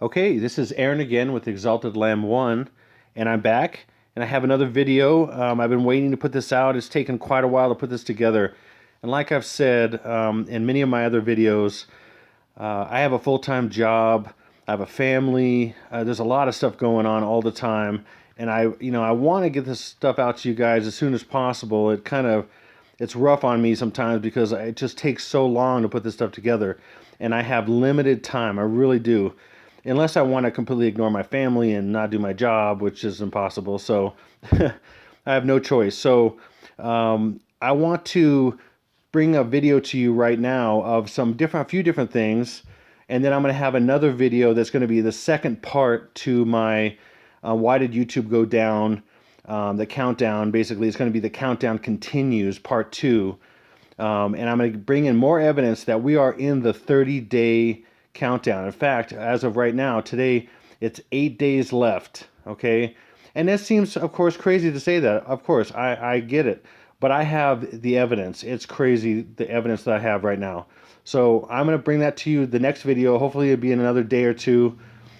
Okay, this is Aaron again with Exalted Lamb 1, and I'm back, and I have another video. I've been waiting to put this out. It's taken quite a while to put this together. And like I've said in many of my other videos, I have a full-time job, I have a family, there's a lot of stuff going on all the time, and I want to get this stuff out to you guys as soon as possible. It's rough on me sometimes because it just takes so long to put this stuff together, and I have limited time. I really do. Unless I want to completely ignore my family and not do my job, which is impossible. So I have no choice. So I want to bring a video to you right now of a few different things, and then I'm going to have another video that's going to be the second part to my why did YouTube go down? The countdown. Basically, it's going to be the countdown continues part two, and I'm going to bring in more evidence that we are in the 30-day countdown. In fact, as of right now, today, it's 8 days left. Okay, and that seems, of course, crazy to say that. Of course, I get it. But I have the evidence. It's crazy, the evidence that I have right now. So I'm going to bring that to you the next video. Hopefully it'll be in another day or two.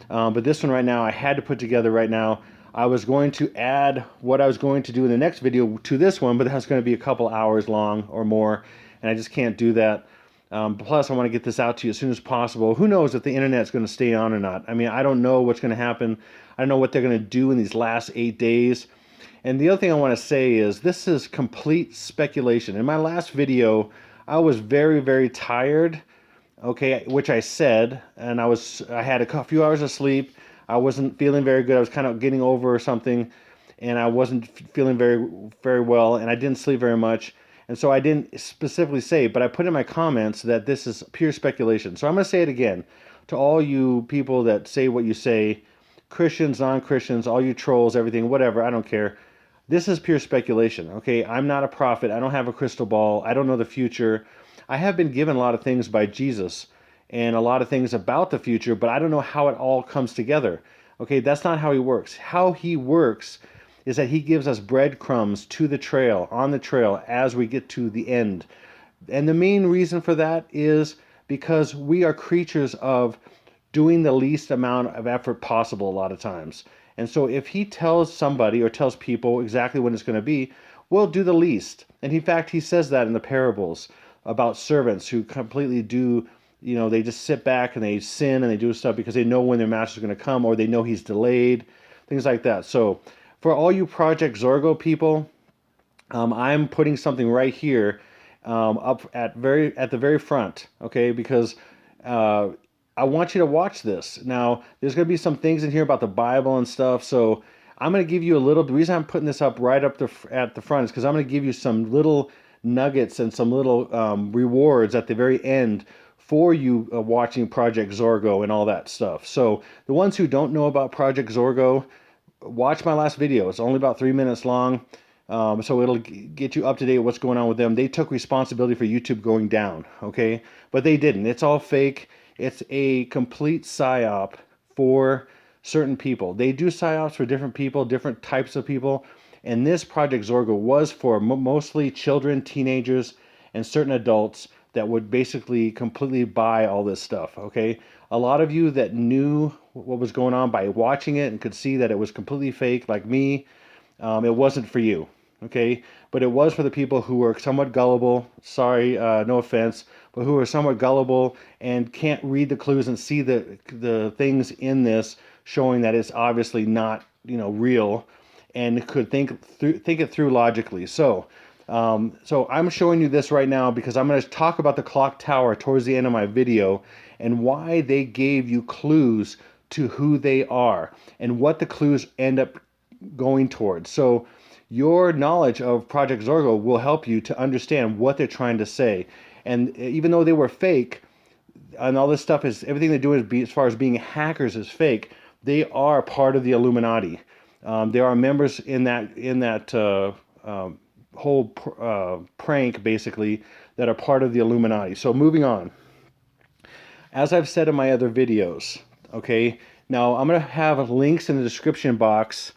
But this one right now, I had to put together right now. I was going to add what I was going to do in the next video to this one, but that's going to be a couple hours long or more, and I just can't do that. Plus, I want to get this out to you as soon as possible. Who knows if the internet's going to stay on or not? I mean, I don't know what's going to happen. I don't know what they're going to do in these last 8 days. And the other thing I want to say is this is complete speculation. In my last video, I was very, very tired, okay, which I said, and I had a few hours of sleep. I wasn't feeling very good. I was kind of getting over something, and I wasn't feeling very, very well, and I didn't sleep very much. And so I didn't specifically say, but I put in my comments that this is pure speculation. So I'm going to say it again to all you people that say what you say, Christians, non-Christians, all you trolls, everything, whatever, I don't care. This is pure speculation, okay? I'm not a prophet. I don't have a crystal ball. I don't know the future. I have been given a lot of things by Jesus and a lot of things about the future, but I don't know how it all comes together. Okay, that's not how he works. How he works is that he gives us breadcrumbs to the trail, on the trail, as we get to the end. And the main reason for that is because we are creatures of doing the least amount of effort possible a lot of times. And so if he tells somebody or tells people exactly when it's going to be, we'll do the least. And in fact, he says that in the parables about servants who completely do, they just sit back and they sin and they do stuff because they know when their master's going to come, or they know he's delayed, things like that. So for all you Project Zorgo people, I'm putting something right here up at the very front, okay? Because I want you to watch this. Now, there's going to be some things in here about the Bible and stuff, so I'm going to give you a little. The reason I'm putting this up right up at the front is because I'm going to give you some little nuggets and some little rewards at the very end for you watching Project Zorgo and all that stuff. So the ones who don't know about Project Zorgo, watch my last video. It's only about 3 minutes long. So it'll get you up to date with what's going on with them. They took responsibility for YouTube going down, okay? But they didn't. It's all fake. It's a complete psyop for certain people. They do psyops for different people, different types of people. And this Project Zorgo was for mostly children, teenagers, and certain adults that would basically completely buy all this stuff, okay? A lot of you that knew what was going on by watching it and could see that it was completely fake, like me, it wasn't for you, okay? But it was for the people who were somewhat gullible. Sorry, no offense, but who are somewhat gullible and can't read the clues and see the things in this showing that it's obviously not real, and could think it through logically. So I'm showing you this right now because I'm going to talk about the clock tower towards the end of my video and why they gave you clues to who they are and what the clues end up going towards. So your knowledge of Project Zorgo will help you to understand what they're trying to say. And even though they were fake, and all this stuff is, everything they do as far as being hackers is fake, they are part of the Illuminati. There are members in that whole prank, basically, that are part of the Illuminati. So moving on. As I've said in my other videos, okay, now I'm going to have links in the description box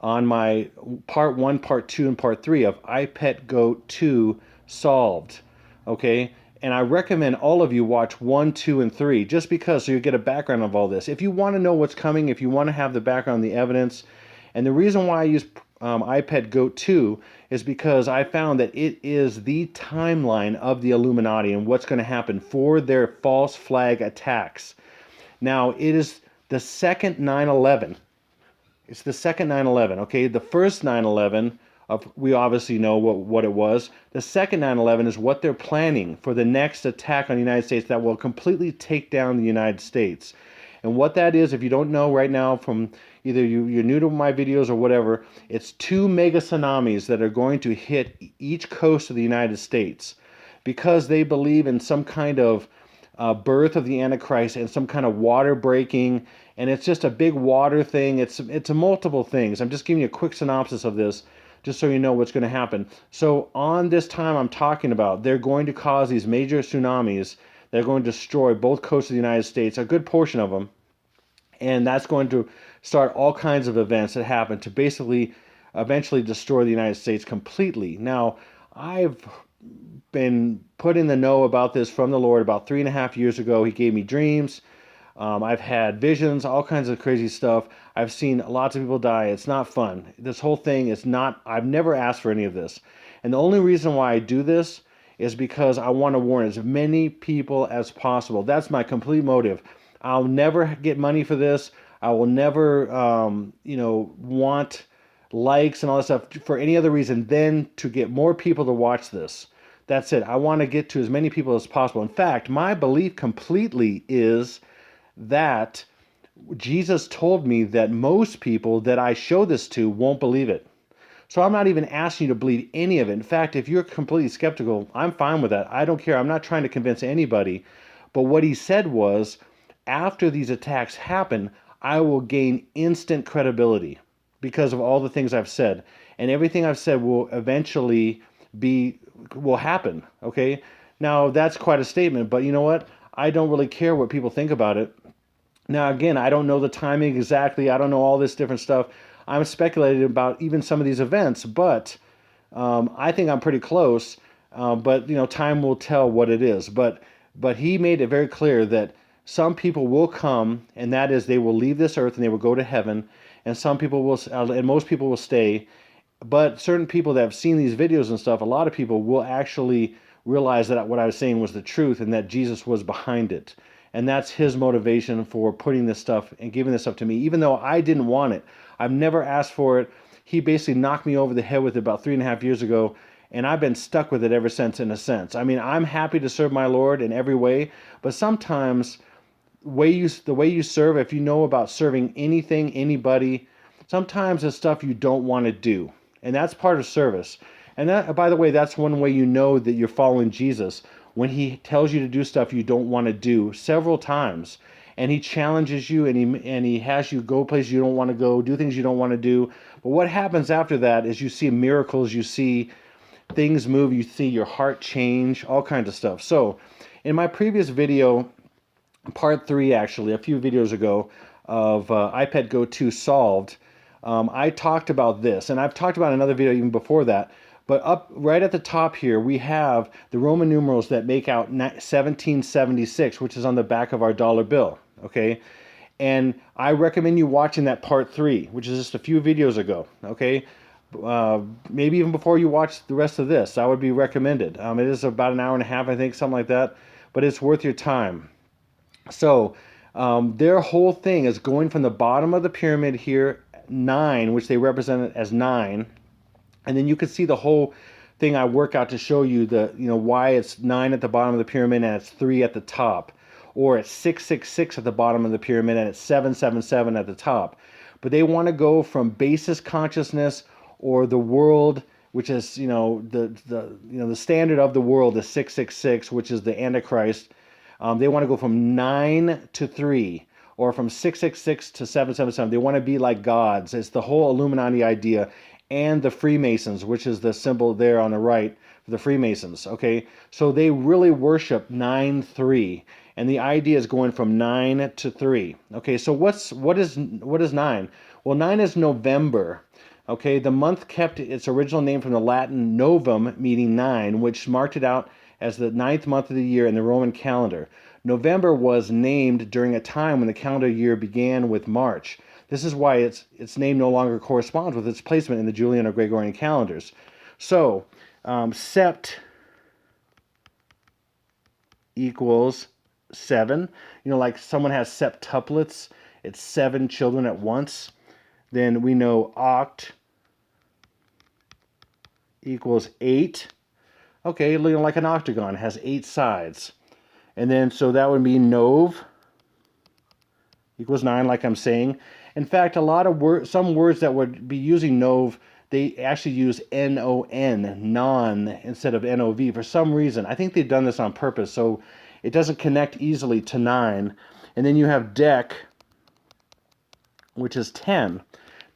on my part 1, part 2, and part 3 of iPet Goat 2 Solved, okay? And I recommend all of you watch 1, 2, and 3 just because so you get a background of all this. If you want to know what's coming, if you want to have the background, the evidence, and the reason why I use iPad Goat 2 is because I found that it is the timeline of the Illuminati and what's going to happen for their false flag attacks. Now, it is the second 9/11. It's the second 9/11, okay? The first 9/11, we obviously know what it was. The second 9/11 is what they're planning for the next attack on the United States that will completely take down the United States. And what that is, if you don't know right now from either you're new to my videos or whatever, it's 2 mega tsunamis that are going to hit each coast of the United States because they believe in some kind of birth of the Antichrist and some kind of water breaking, and it's just a big water thing. It's a multiple things. I'm just giving you a quick synopsis of this, just so you know what's going to happen. So on this time I'm talking about, they're going to cause these major tsunamis. They're going to destroy both coasts of the United States, a good portion of them, and that's going to start all kinds of events that happen to basically eventually destroy the United States completely. Now, I've been put in the know about this from the Lord about 3.5 years ago. He gave me dreams. I've had visions, all kinds of crazy stuff. I've seen lots of people die. It's not fun. This whole thing is not, I've never asked for any of this. And the only reason why I do this is because I want to warn as many people as possible. That's my complete motive. I'll never get money for this. I will never, want likes and all that stuff for any other reason than to get more people to watch this. That's it. I want to get to as many people as possible. In fact, my belief completely is that Jesus told me that most people that I show this to won't believe it. So I'm not even asking you to believe any of it. In fact, if you're completely skeptical, I'm fine with that. I don't care. I'm not trying to convince anybody. But what he said was, after these attacks happen, I will gain instant credibility because of all the things I've said. And everything I've said will eventually will happen, okay? Now, that's quite a statement, but you know what? I don't really care what people think about it. Now, again, I don't know the timing exactly. I don't know all this different stuff. I'm speculating about even some of these events, but I think I'm pretty close. But, time will tell what it is. But he made it very clear that some people will come, and that is they will leave this earth and they will go to heaven, and some people will, and most people will stay. But certain people that have seen these videos and stuff, a lot of people will actually realize that what I was saying was the truth and that Jesus was behind it. And that's his motivation for putting this stuff and giving this stuff to me, even though I didn't want it. I've never asked for it. He basically knocked me over the head with it about 3.5 years ago, and I've been stuck with it ever since, in a sense. I mean, I'm happy to serve my Lord in every way, but sometimes the way you serve, if you know about serving anything, anybody, sometimes it's stuff you don't want to do. And that's part of service. And that, by the way, that's one way you know that you're following Jesus, when he tells you to do stuff you don't want to do several times. And he challenges you, and he has you go places you don't want to go, do things you don't want to do. But what happens after that is you see miracles, you see things move, you see your heart change, all kinds of stuff. So in my previous video, part 3 actually, a few videos ago, of iPad Go 2 Solved, I talked about this, and I've talked about another video even before that, but up right at the top here, we have the Roman numerals that make out 1776, which is on the back of our dollar bill, okay? And I recommend you watching that part 3, which is just a few videos ago, okay? Maybe even before you watch the rest of this, that would be recommended. It is about an hour and a half, I think, something like that, but it's worth your time. So their whole thing is going from the bottom of the pyramid here, 9, which they represent as 9, and then you can see the whole thing I work out to show you why it's 9 at the bottom of the pyramid and it's 3 at the top, or it's 666 at the bottom of the pyramid and it's 777 at the top. But they want to go from basis consciousness, or the world, which is the standard of the world is 666, which is the Antichrist. They want to go from 9 to 3, or from 666 to 777. They want to be like gods. It's the whole Illuminati idea, and the Freemasons, which is the symbol there on the right for the Freemasons. Okay, so they really worship 9-3, and the idea is going from 9 to 3. Okay, so what is 9? Well, 9 is November. Okay, the month kept its original name from the Latin novum, meaning 9, which marked it out as the ninth month of the year in the Roman calendar. November was named during a time when the calendar year began with March. This is why its name no longer corresponds with its placement in the Julian or Gregorian calendars. So, sept equals 7. You know, like someone has septuplets, it's 7 children at once. Then we know oct equals 8. Okay, like an octagon, has 8 sides. And then, so that would be nov equals 9, like I'm saying. In fact, a lot of some words that would be using nov, they actually use non, non, instead of nov for some reason. I think they've done this on purpose, so it doesn't connect easily to 9. And then you have dec, which is 10.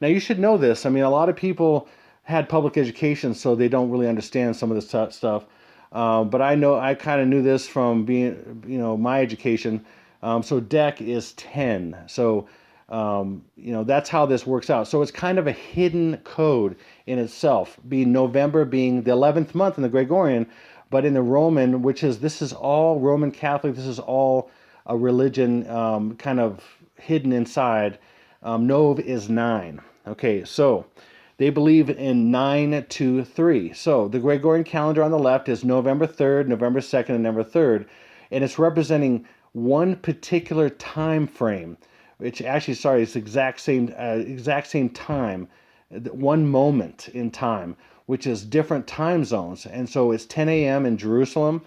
Now, you should know this. I mean, a lot of people had public education, so they don't really understand some of this stuff. But I kind of knew this from being, my education. So dec is 10. So, that's how this works out. So it's kind of a hidden code in itself, being November being the 11th month in the Gregorian, but in the Roman, this is all Roman Catholic, this is all a religion kind of hidden inside. Nov is 9. Okay, so they believe in 9-2-3. So the Gregorian calendar on the left is November 3rd, November 2nd, and November 3rd, and it's representing one particular time frame, which actually, sorry, it's exact same time, one moment in time, which is different time zones. And so it's 10 a.m. in Jerusalem,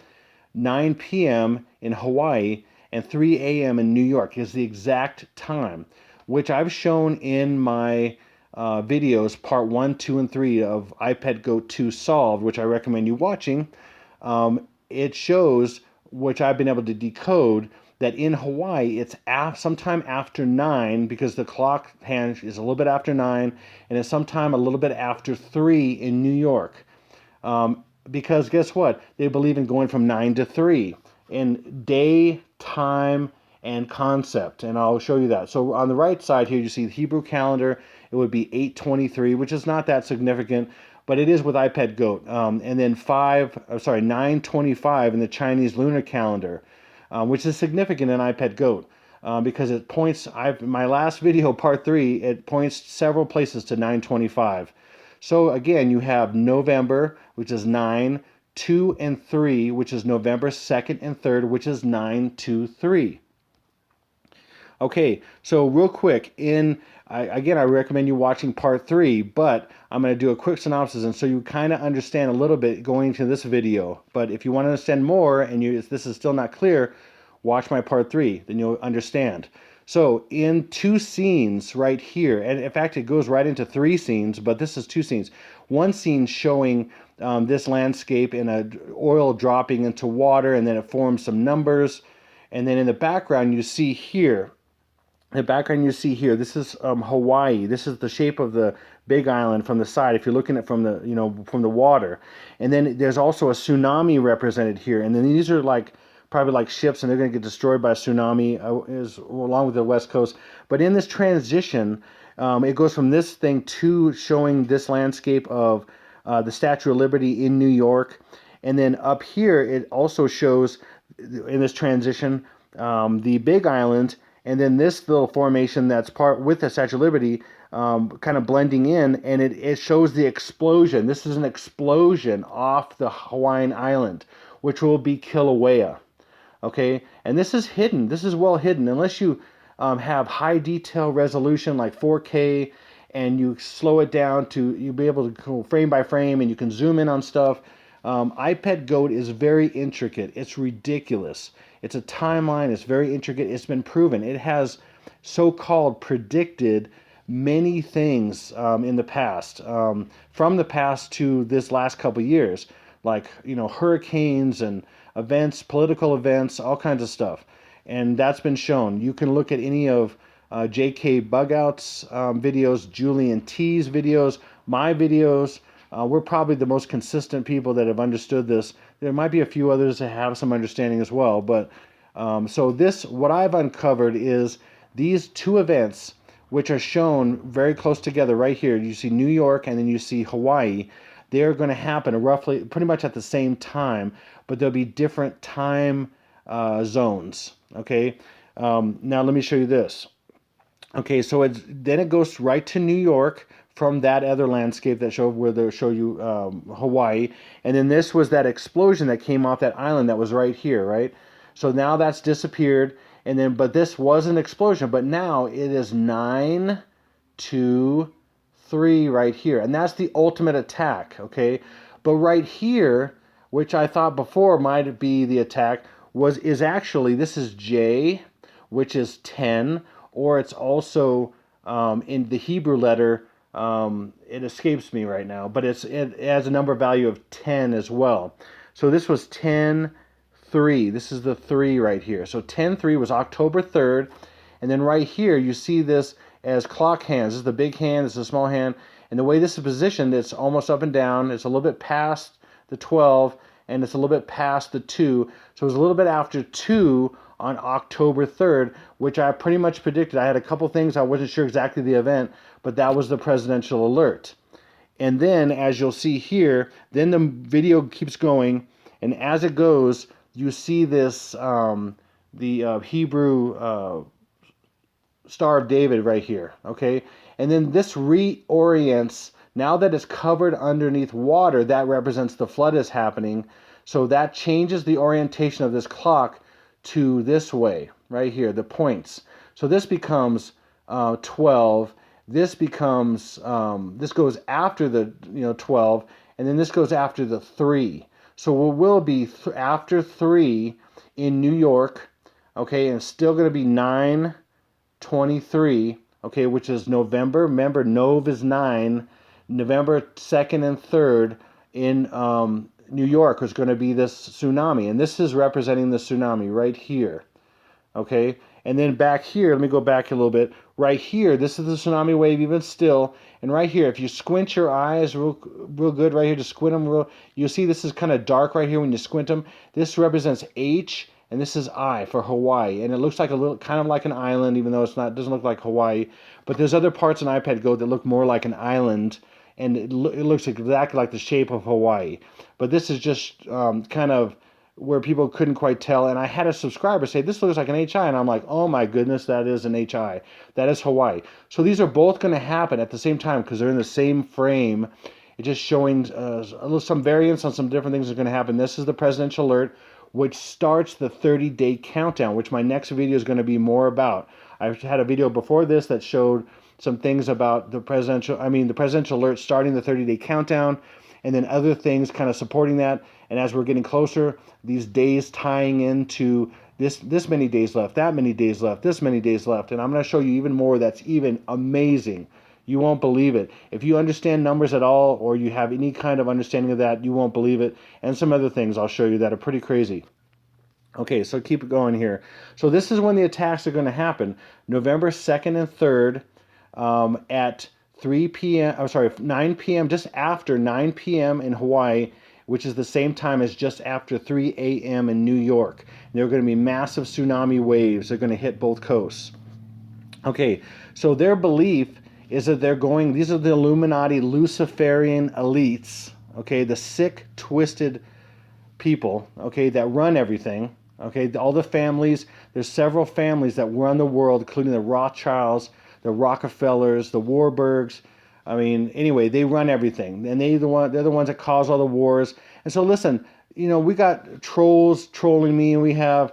9 p.m. in Hawaii, and 3 a.m. in New York is the exact time, which I've shown in my videos, part 1, 2, and 3 of iPad Go 2 Solved, which I recommend you watching. It shows, which I've been able to decode, that in Hawaii it's sometime after 9, because the clock hand is a little bit after 9, and it's sometime a little bit after 3 in New York. Because guess what? They believe in going from 9 to 3 in day, time, and concept, and I'll show you that. So on the right side here, you see the Hebrew calendar. It would be 8:23, which is not that significant, but it is with iPad Goat. And then 9:25 in the Chinese lunar calendar, which is significant in iPad Goat because it points. My last video, part 3, it points several places to 9:25. So again, you have November, which is 9, 2, and 3, which is November 2nd and 3rd, which is 9-2-3. Okay, so real quick, again, I recommend you watching part 3, but I'm going to do a quick synopsis, and so you kind of understand a little bit going to this video. But if you want to understand more, and if this is still not clear, watch my part 3, then you'll understand. So in 2 scenes right here, and in fact it goes right into 3 scenes, but this is 2 scenes. One scene showing this landscape in oil dropping into water, and then it forms some numbers. And then in the background you see here, this is Hawaii. This is the shape of the Big Island from the side, if you're looking at from the water. And then there's also a tsunami represented here. And then these are probably like ships, and they're going to get destroyed by a tsunami along with the West Coast. But in this transition, it goes from this thing to showing this landscape of the Statue of Liberty in New York. And then up here, it also shows, in this transition, the Big Island, and then this little formation that's part with the Statue of Liberty kind of blending in, and it shows the explosion. This is an explosion off the Hawaiian island, which will be Kilauea. Okay, and this is hidden. This is well hidden. Unless you have high detail resolution like 4K, and you slow it down to, you'll be able to go frame by frame, and you can zoom in on stuff. iPad Goat is very intricate. It's ridiculous. It's a timeline. It's very intricate. It's been proven. It has so-called predicted many things in the past, from the past to this last couple years, like hurricanes and events, political events, all kinds of stuff. And that's been shown. You can look at any of J.K. Bugout's videos, Julian T's videos, my videos. We're probably the most consistent people that have understood this. There might be a few others that have some understanding as well, but what I've uncovered is these 2 events, which are shown very close together right here. You see New York, and then you see Hawaii. they're going to happen roughly pretty much at the same time, but there'll be different time zones. Okay, now let me show you this. Okay, so then it goes right to New York from that other landscape that showed where they show you Hawaii, and then this was that explosion that came off that island that was right here, right? So now that's disappeared, and then but this was an explosion, but now it is 9-2-3 right here, and that's the ultimate attack. Okay, but right here, which I thought before might be the attack, is actually this is J, which is 10, or it's also in the Hebrew letter. It escapes me right now, but it has a number value of 10 as well. So this was 10-3. This is the 3 right here. So 10-3 was October 3rd. And then right here, you see this as clock hands. This is the big hand, this is the small hand. And the way this is positioned, it's almost up and down. It's a little bit past the 12, and it's a little bit past the 2. So it was a little bit after 2 on October 3rd, which I pretty much predicted. I had a couple things, I wasn't sure exactly the event, but that was the presidential alert. And then, as you'll see here, then the video keeps going, and as it goes, you see this, the Hebrew Star of David right here, okay? And then this reorients, now that it's covered underneath water, that represents the flood is happening, so that changes the orientation of this clock to this way, right here, the points. So this becomes 12. This becomes, this goes after the 12, and then this goes after the 3. So it will be after 3 in New York, okay, and it's still going to be 9-23, okay, which is November. Remember, Nov is 9. November 2nd and 3rd in New York is going to be this tsunami, and this is representing the tsunami right here, okay? And then back here, let me go back a little bit. Right here, this is the tsunami wave even still, and right here, if you squint your eyes real good right here, just squint them you'll see this is kind of dark right here when you squint them. This represents H, and this is I for Hawaii, and it looks like a little, kind of like an island, even though it's not, it doesn't look like Hawaii, but there's other parts in iPad Go that look more like an island, and it looks exactly like the shape of Hawaii. But this is just kind of where people couldn't quite tell. And I had a subscriber say, this looks like an HI. And I'm like, oh my goodness, that is an HI. That is Hawaii. So these are both going to happen at the same time because they're in the same frame. It's just showing some variance on some different things that are going to happen. This is the presidential alert, which starts the 30-day countdown, which my next video is going to be more about. I had a video before this that showed some things about the presidential alert starting the 30-day countdown, and then other things kind of supporting that. And as we're getting closer, these days tying into this many days left, that many days left, this many days left. And I'm going to show you even more that's even amazing. You won't believe it. If you understand numbers at all, or you have any kind of understanding of that, you won't believe it. And some other things I'll show you that are pretty crazy. Okay, so keep it going here. So this is when the attacks are going to happen. November 2nd and 3rd at 3 p.m. I'm sorry, 9 p.m. just after 9 p.m. in Hawaii, which is the same time as just after 3 a.m. in New York. And there are going to be massive tsunami waves. They're going to hit both coasts. Okay, so their belief is that these are the Illuminati Luciferian elites, okay, the sick, twisted people, okay, that run everything, okay, all the families. There's several families that run the world, including the Rothschilds, the Rockefellers, the Warburgs. I mean, anyway, they run everything, and they're the ones that cause all the wars. And so listen, we got trolls trolling me, and we have,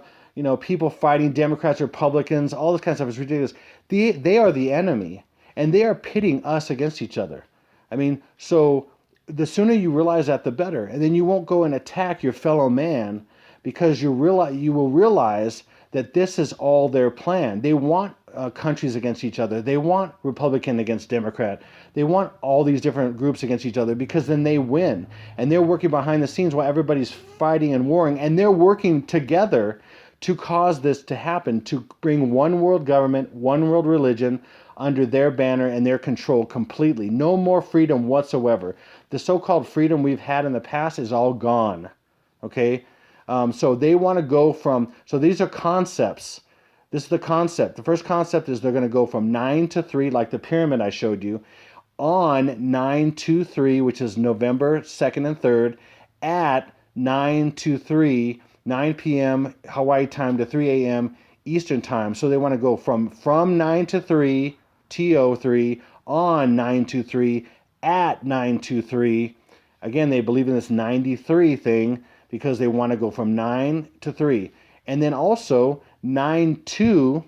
people fighting Democrats, Republicans, all this kind of stuff is ridiculous. They are the enemy, and they are pitting us against each other. I mean, so the sooner you realize that, the better. And then you won't go and attack your fellow man, because you will realize that this is all their plan. They want countries against each other. They want Republican against Democrat. They want all these different groups against each other, because then they win. And they're working behind the scenes while everybody's fighting and warring. And they're working together to cause this to happen, to bring one world government, one world religion under their banner and their control completely. No more freedom whatsoever. The so-called freedom we've had in the past is all gone. Okay? So they want to go from, so these are concepts. This is the concept. The first concept is they're going to go from 9 to 3, like the pyramid I showed you, on 9/23, which is November 2nd and 3rd, at 9/23, 9 p.m. Hawaii time to 3 a.m. Eastern time. So they want to go from 9 to 3, TO3, on 9/23, at 9/23. Again, they believe in this 93 thing because they want to go from 9 to 3. And then also 9/2,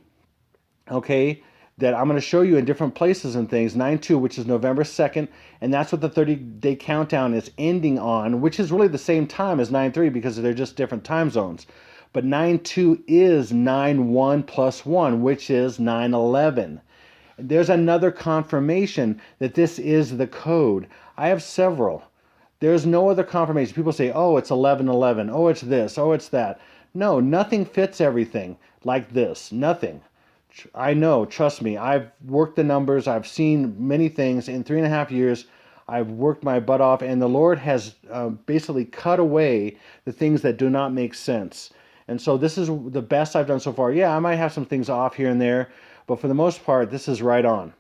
okay, that I'm going to show you in different places and things. 9/2, which is November 2nd, and that's what the 30-day countdown is ending on, which is really the same time as 9/3 because they're just different time zones. But 9/2 is 9/1 plus 1, which is 9/11. There's another confirmation that this is the code. I have several. There's no other confirmation. People say, oh, it's 11/11. Oh, it's this. Oh, it's that. No, nothing fits everything like this. Nothing. I know, trust me. I've worked the numbers. I've seen many things. In 3.5 years, I've worked my butt off, and the Lord has basically cut away the things that do not make sense. And so this is the best I've done so far. Yeah, I might have some things off here and there, but for the most part, this is right on.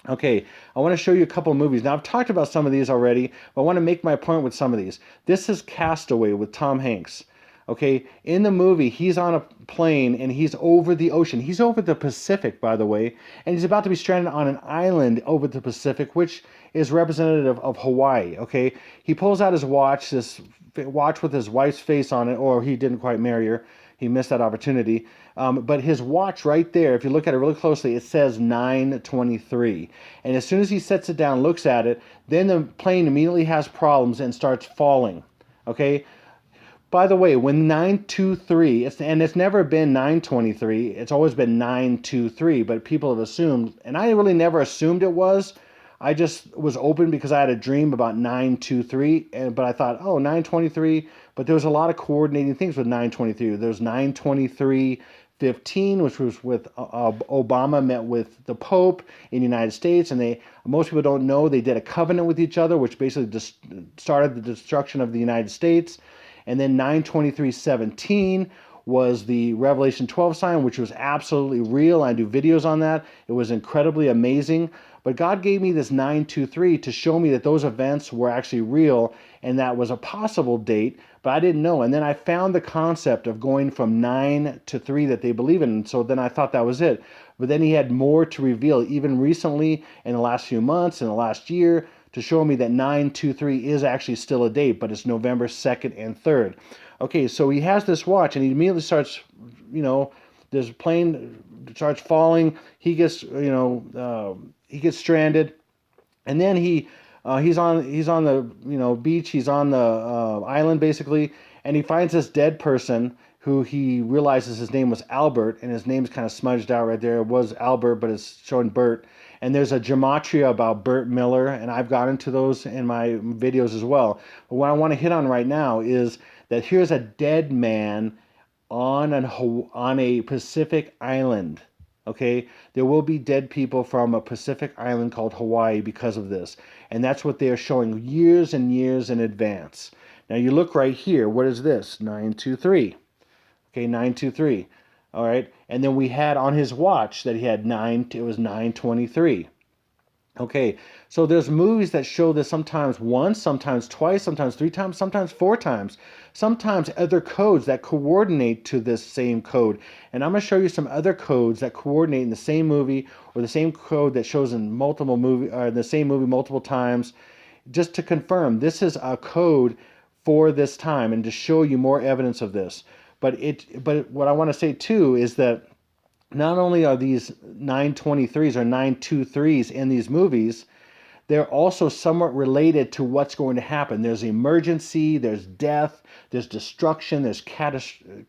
Okay, I want to show you a couple of movies. Now, I've talked about some of these already, but I want to make my point with some of these. This is Castaway with Tom Hanks. Okay, in the movie, he's on a plane and he's over the ocean. He's over the Pacific, by the way, and he's about to be stranded on an island over the Pacific, which is representative of Hawaii. Okay, he pulls out his watch, this watch with his wife's face on it, or he didn't quite marry her. He missed that opportunity. But his watch right there, if you look at it really closely, it says 9/23. And as soon as he sets it down, looks at it, then the plane immediately has problems and starts falling. Okay? By the way, when 9/23, and it's never been 9/23, it's always been 9/23, but people have assumed, and I really never assumed it was. I just was open because I had a dream about 9/23, but I thought, oh, 9/23, but there was a lot of coordinating things with 9/23. There's 9/23/15, which was with Obama met with the Pope in the United States, and most people don't know they did a covenant with each other, which basically just started the destruction of the United States. And then 9/23/17 was the Revelation 12 sign, which was absolutely real. I do videos on that. It was incredibly amazing. But God gave me this 9/23 to show me that those events were actually real and that was a possible date, but I didn't know. And then I found the concept of going from 9 to 3 that they believe in. And so then I thought that was it. But then he had more to reveal, even recently in the last few months, in the last year, to show me that 9/23 is actually still a date, but it's November 2nd and 3rd. Okay, so he has this watch, and he immediately starts, this plane starts falling. He gets, he gets stranded, and then he's on the beach. He's on the island basically, and he finds this dead person who he realizes his name was Albert, and his name's kind of smudged out right there. It was Albert, but it's showing Bert. And there's a Gematria about Bert Miller, and I've got into those in my videos as well. But what I want to hit on right now is that here's a dead man on a Pacific island. Okay, there will be dead people from a Pacific island called Hawaii because of this, and that's what they are showing years and years in advance. Now you look right here. What is this? 9/23. Okay, 9/23. All right, and then we had on his watch that he had 9. It was 9/23. Okay, so there's movies that show this sometimes once, sometimes twice, sometimes 3 times, sometimes 4 times, sometimes other codes that coordinate to this same code. And I'm going to show you some other codes that coordinate in the same movie, or the same code that shows in multiple movie, or the same movie multiple times, just to confirm this is a code for this time and to show you more evidence of this. But what I want to say too is that not only are these 9/23s or 9/23s in these movies, they're also somewhat related to what's going to happen. There's emergency, there's death, there's destruction, there's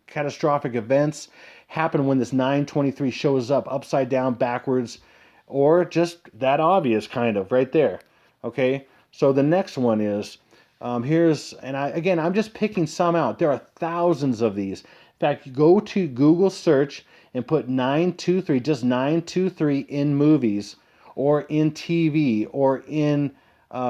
catastrophic events happen when this 9/23 shows up upside down, backwards, or just that obvious kind of right there. Okay, so the next one is I'm just picking some out. There are thousands of these. In fact, go to Google search and put 9/23, just 9/23 in movies or in TV or in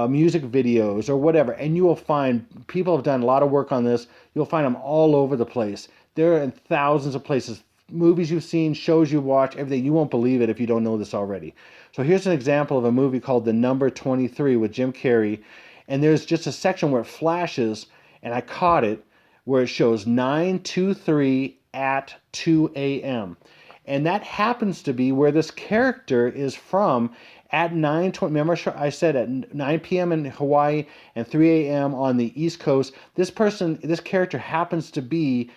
music videos or whatever, and you will find people have done a lot of work on this. You'll find them all over the place. They're in thousands of places. movies you've seen, shows you've watched, everything. You won't believe it if you don't know this already. So here's an example of a movie called The Number 23 with Jim Carrey. And there's just a section where it flashes, and I caught it, where it shows 9:23 at 2 a.m. And that happens to be where this character is from at 9:20. Remember I said at 9 p.m. in Hawaii and 3 a.m. on the East Coast. This character happens to be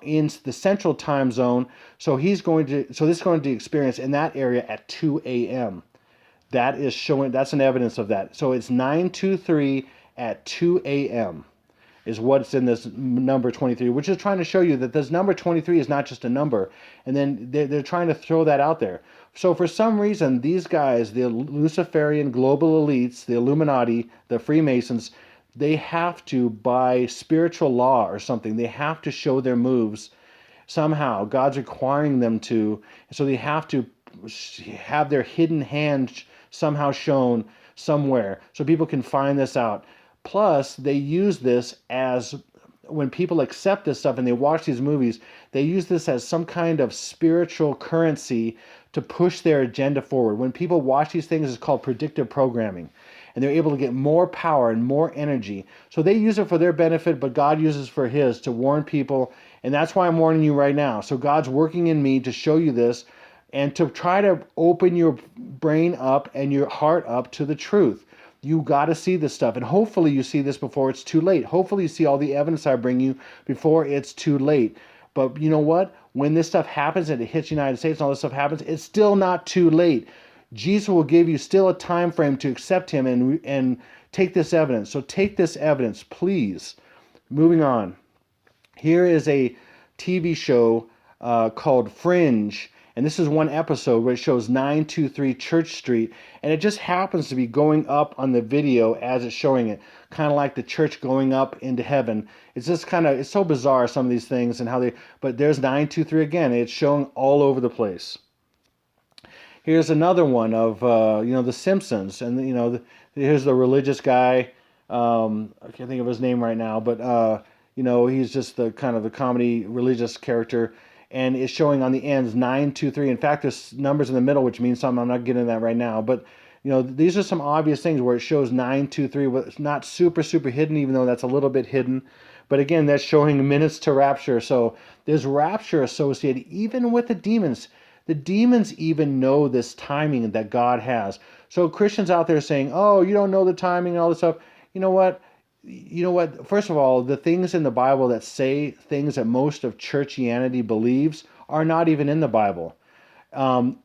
in the central time zone, so this is going to experience in that area at 2 a.m. That's an evidence of that. So it's 9:23 at 2 a.m. is what's in this number 23, which is trying to show you that this number 23 is not just a number. And then they're trying to throw that out there. So for some reason, these guys, the Luciferian global elites, the Illuminati, the Freemasons, they have to, by spiritual law or something, they have to show their moves somehow. God's requiring them to. So they have to have their hidden hand somehow shown somewhere so people can find this out. Plus, they use this as, when people accept this stuff and they watch these movies, they use this as some kind of spiritual currency to push their agenda forward. When people watch these things, it's called predictive programming. And they're able to get more power and more energy. So they use it for their benefit, but God uses it for His to warn people. And that's why I'm warning you right now. So God's working in me to show you this and to try to open your brain up and your heart up to the truth. You got to see this stuff. And hopefully you see this before it's too late. Hopefully you see all the evidence I bring you before it's too late. But you know what? When this stuff happens and it hits the United States and all this stuff happens, it's still not too late. Jesus will give you still a time frame to accept Him and take this evidence. So take this evidence, please. Moving on. Here is a TV show called Fringe. And this is one episode where it shows 923 Church Street. And it just happens to be going up on the video as it's showing it. Kind of like the church going up into heaven. It's just it's so bizarre, some of these things and how but there's 923 again. It's showing all over the place. Here's another one of, The Simpsons. And, here's the religious guy. I can't think of his name right now. But, he's just the kind of the comedy religious character. And it's showing on the ends 923. In fact, there's numbers in the middle, which means something. I'm not getting into that right now. But, these are some obvious things where it shows 923. But it's not super, super hidden, even though that's a little bit hidden. But again, that's showing minutes to rapture. So there's rapture associated even with the demons. The demons even know this timing that God has. So Christians out there saying, oh, you don't know the timing and all this stuff. You know what? First of all, the things in the Bible that say things that most of churchianity believes are not even in the Bible.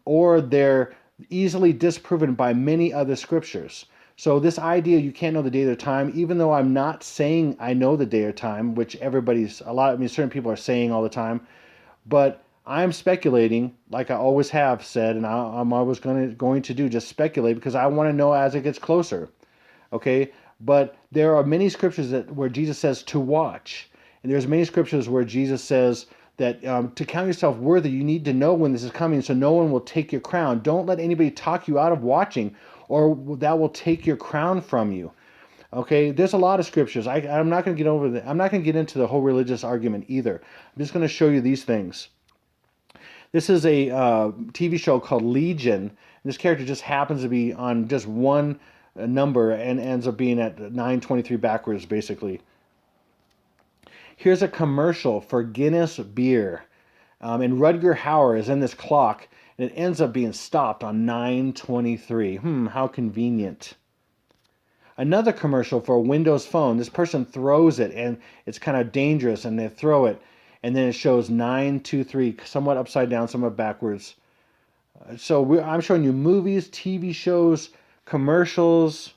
Or they're easily disproven by many other scriptures. So this idea you can't know the day or time, even though I'm not saying I know the day or time, which certain people are saying all the time, but I'm speculating, like I always have said, and I'm always going to do, just speculate, because I want to know as it gets closer. Okay? But there are many scriptures where Jesus says to watch. And there's many scriptures where Jesus says that to count yourself worthy, you need to know when this is coming so no one will take your crown. Don't let anybody talk you out of watching, or that will take your crown from you. Okay, there's a lot of scriptures. I'm not going to I'm not going to get into the whole religious argument either. I'm just going to show you these things. This is a TV show called Legion. And this character just happens to be on just one number and ends up being at 923 backwards, basically. Here's a commercial for Guinness beer. And Rutger Hauer is in this clock, and it ends up being stopped on 923. How convenient. Another commercial for a Windows phone. This person throws it, and it's kind of dangerous, and they throw it. And then it shows 923, somewhat upside down, somewhat backwards. So I'm showing you movies, TV shows, commercials.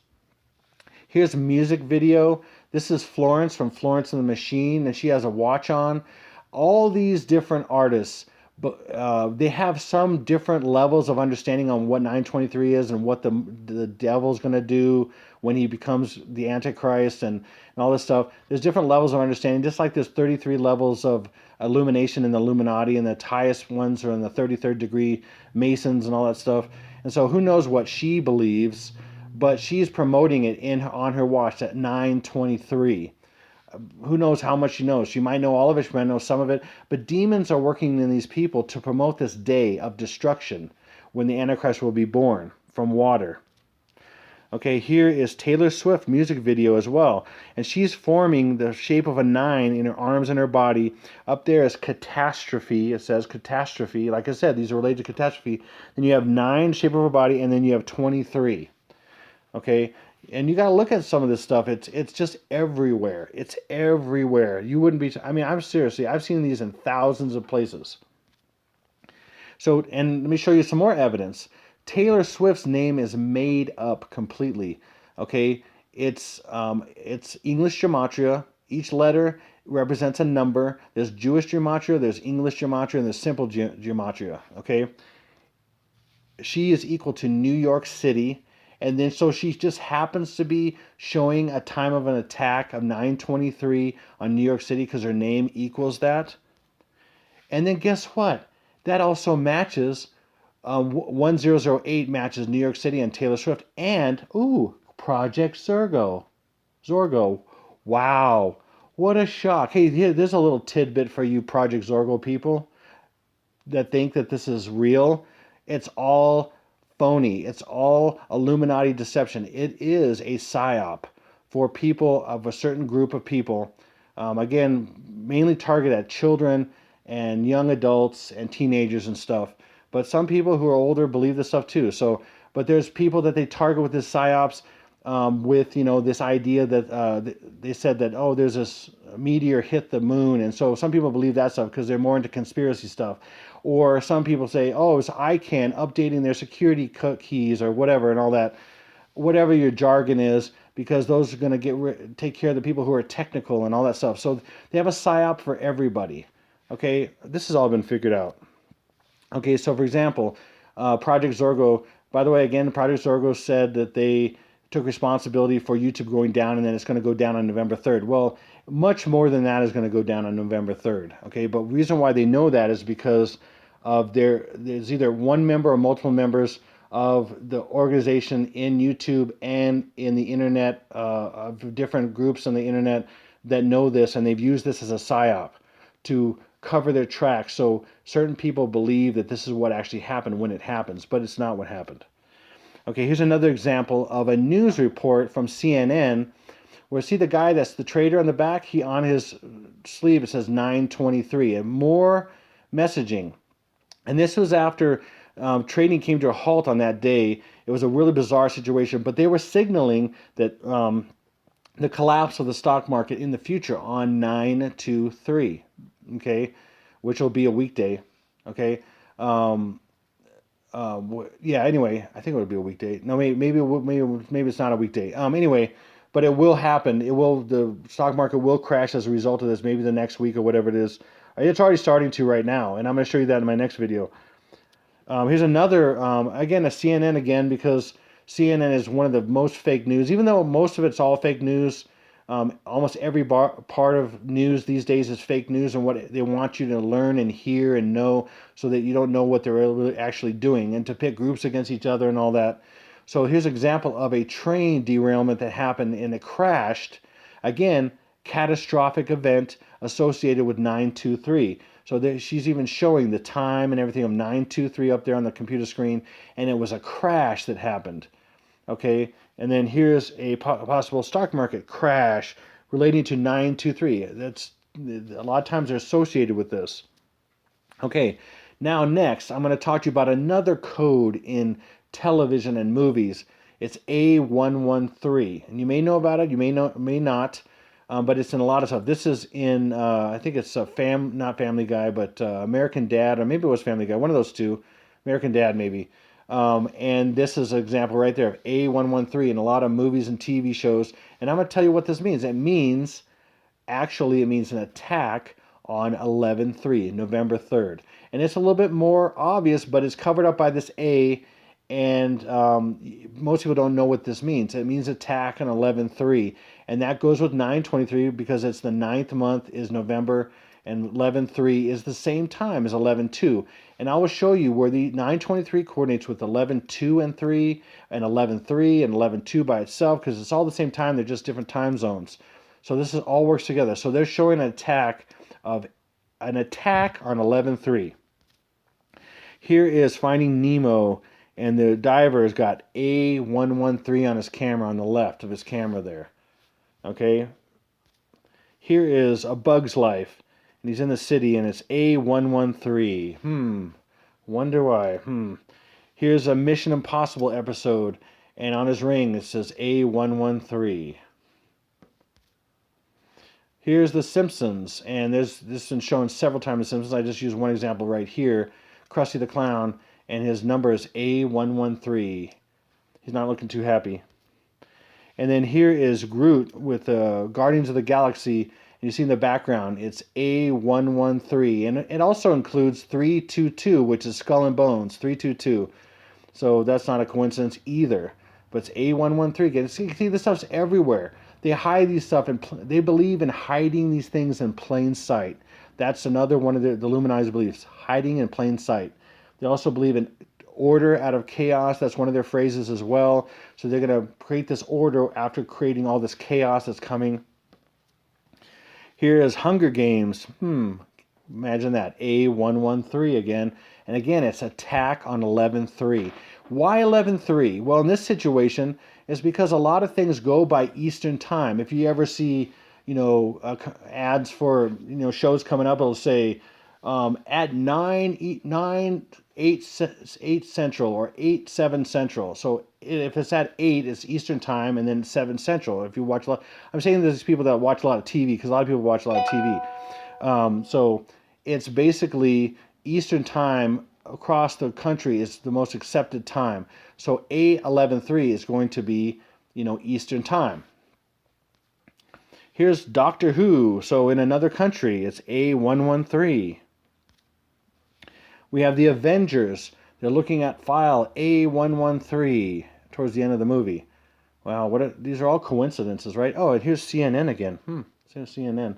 Here's a music video. This is Florence from Florence and the Machine, and she has a watch on. All these different artists, but they have some different levels of understanding on what 923 is and what the devil's going to do when he becomes the Antichrist and all this stuff. There's different levels of understanding, just like there's 33 levels of illumination in the Illuminati, and the highest ones are in the 33rd degree Masons and all that stuff. And so who knows what she believes, but she's promoting it on her watch at 923. who knows how much she knows. She might know all of it, she might know some of it, but demons are working in these people to promote this day of destruction when the Antichrist will be born from water. Okay, here is Taylor Swift music video as well. And she's forming the shape of a 9 in her arms and her body. Up there is catastrophe. It says catastrophe. Like I said, these are related to catastrophe. Then you have 9, shape of a body, and then you have 23. Okay, and you got to look at some of this stuff. It's just everywhere. It's everywhere. You wouldn't be. I mean, I'm seriously. I've seen these in thousands of places. So, and let me show you some more evidence. Taylor Swift's name is made up completely. Okay, it's English gematria. Each letter represents a number. There's Jewish gematria, there's English gematria, and there's simple gematria. Okay, she is equal to New York City, and then so she just happens to be showing a time of an attack of 923 on New York City because her name equals that. And then guess what? That also matches 1008 matches New York City and Taylor Swift. And, ooh, Project Zorgo. Zorgo. Wow. What a shock. Hey, here, there's a little tidbit for you Project Zorgo people that think that this is real. It's all phony. It's all Illuminati deception. It is a psyop for people of a certain group of people. Again, mainly targeted at children and young adults and teenagers and stuff. But some people who are older believe this stuff too. So, but there's people that they target with this psyops, with this idea that they said that, oh, there's this meteor hit the moon, and so some people believe that stuff because they're more into conspiracy stuff. Or some people say, oh, it's ICANN updating their security keys or whatever and all that, whatever your jargon is, because those are going to take care of the people who are technical and all that stuff. So they have a psyop for everybody. Okay, this has all been figured out. Okay, so for example, Project Zorgo, by the way, again, Project Zorgo said that they took responsibility for YouTube going down and then it's going to go down on November 3rd. Well, much more than that is going to go down on November 3rd. Okay, but the reason why they know that is because of there's either one member or multiple members of the organization in YouTube and in the internet, of different groups on the internet that know this, and they've used this as a psyop to cover their tracks. So certain people believe that this is what actually happened when it happens, but it's not what happened. Okay, here's another example of a news report from CNN where see the guy that's the trader on the back, he on his sleeve it says 923 and more messaging. And this was after trading came to a halt on that day. It was a really bizarre situation, but they were signaling that the collapse of the stock market in the future on 923, okay, which will be a weekday, okay. Yeah. Anyway, I think it would be a weekday. No, maybe it's not a weekday. Anyway, but it will happen. It will. The stock market will crash as a result of this. Maybe the next week or whatever it is. It's already starting to right now, and I'm going to show you that in my next video. Here's another, again, a CNN again, because CNN is one of the most fake news. Even though most of it's all fake news, almost every part of news these days is fake news and what they want you to learn and hear and know so that you don't know what they're really actually doing and to pit groups against each other and all that. So here's an example of a train derailment that happened and it crashed. Again, catastrophic event associated with 923. So there, she's even showing the time and everything of 923 up there on the computer screen, and it was a crash that happened. Okay, and then here's a possible stock market crash relating to 923. That's a lot of times they're associated with this. Okay, now next I'm going to talk to you about another code in television and movies. It's A113, and you may know about it, you may not. But it's in a lot of stuff. This is in, I think it's not Family Guy, but American Dad, or maybe it was Family Guy, one of those two. American Dad, maybe. And this is an example right there of A113 in a lot of movies and TV shows. And I'm going to tell you what this means. It means an attack on 11/3, November 3rd. And it's a little bit more obvious, but it's covered up by this A. And most people don't know what this means. It means attack on 11/3, and that goes with 923 because it's the 9th month is November, and 11/3 is the same time as 11/2. And I will show you where the 923 coordinates with 11/2 and 3, and 11/3 and 11/2 by itself because it's all the same time. They're just different time zones. So this is all works together. So they're showing an attack on 11.3. Here is Finding Nemo, and the diver's got A113 on his camera on the left of his camera there. Okay. Here is A Bug's Life, and he's in the city, and it's A113. Wonder why. Here's a Mission Impossible episode, and on his ring it says A113. Here's The Simpsons, and this has been shown several times in The Simpsons. I just use one example right here. Krusty the Clown, and his number is A113. He's not looking too happy. And then here is Groot with Guardians of the Galaxy, and you see in the background, it's A113. And it also includes 322, which is Skull and Bones, 322. So that's not a coincidence either. But it's A113. See, this stuff's everywhere. They hide these stuff, and they believe in hiding these things in plain sight. That's another one of the Illuminati's beliefs, hiding in plain sight. They also believe in order out of chaos. That's one of their phrases as well. So they're going to create this order after creating all this chaos that's coming. Here is Hunger Games. Imagine that. A113 again. And again, it's attack on 11.3. Why 11.3? Well, in this situation, it's because a lot of things go by Eastern time. If you ever see, ads for, shows coming up, it'll say at 8 Central or 7 Central. So if it's at 8, it's Eastern time, and then 7 Central. If you watch a lot, I'm saying there's people that watch a lot of TV, because a lot of people watch a lot of TV. So it's basically Eastern time across the country is the most accepted time. So A11.3 is going to be, Eastern time. Here's Doctor Who. So in another country, it's A113. We have the Avengers. They're looking at file A113 towards the end of the movie. Wow, these are all coincidences, right? Oh, and here's CNN again. Here's CNN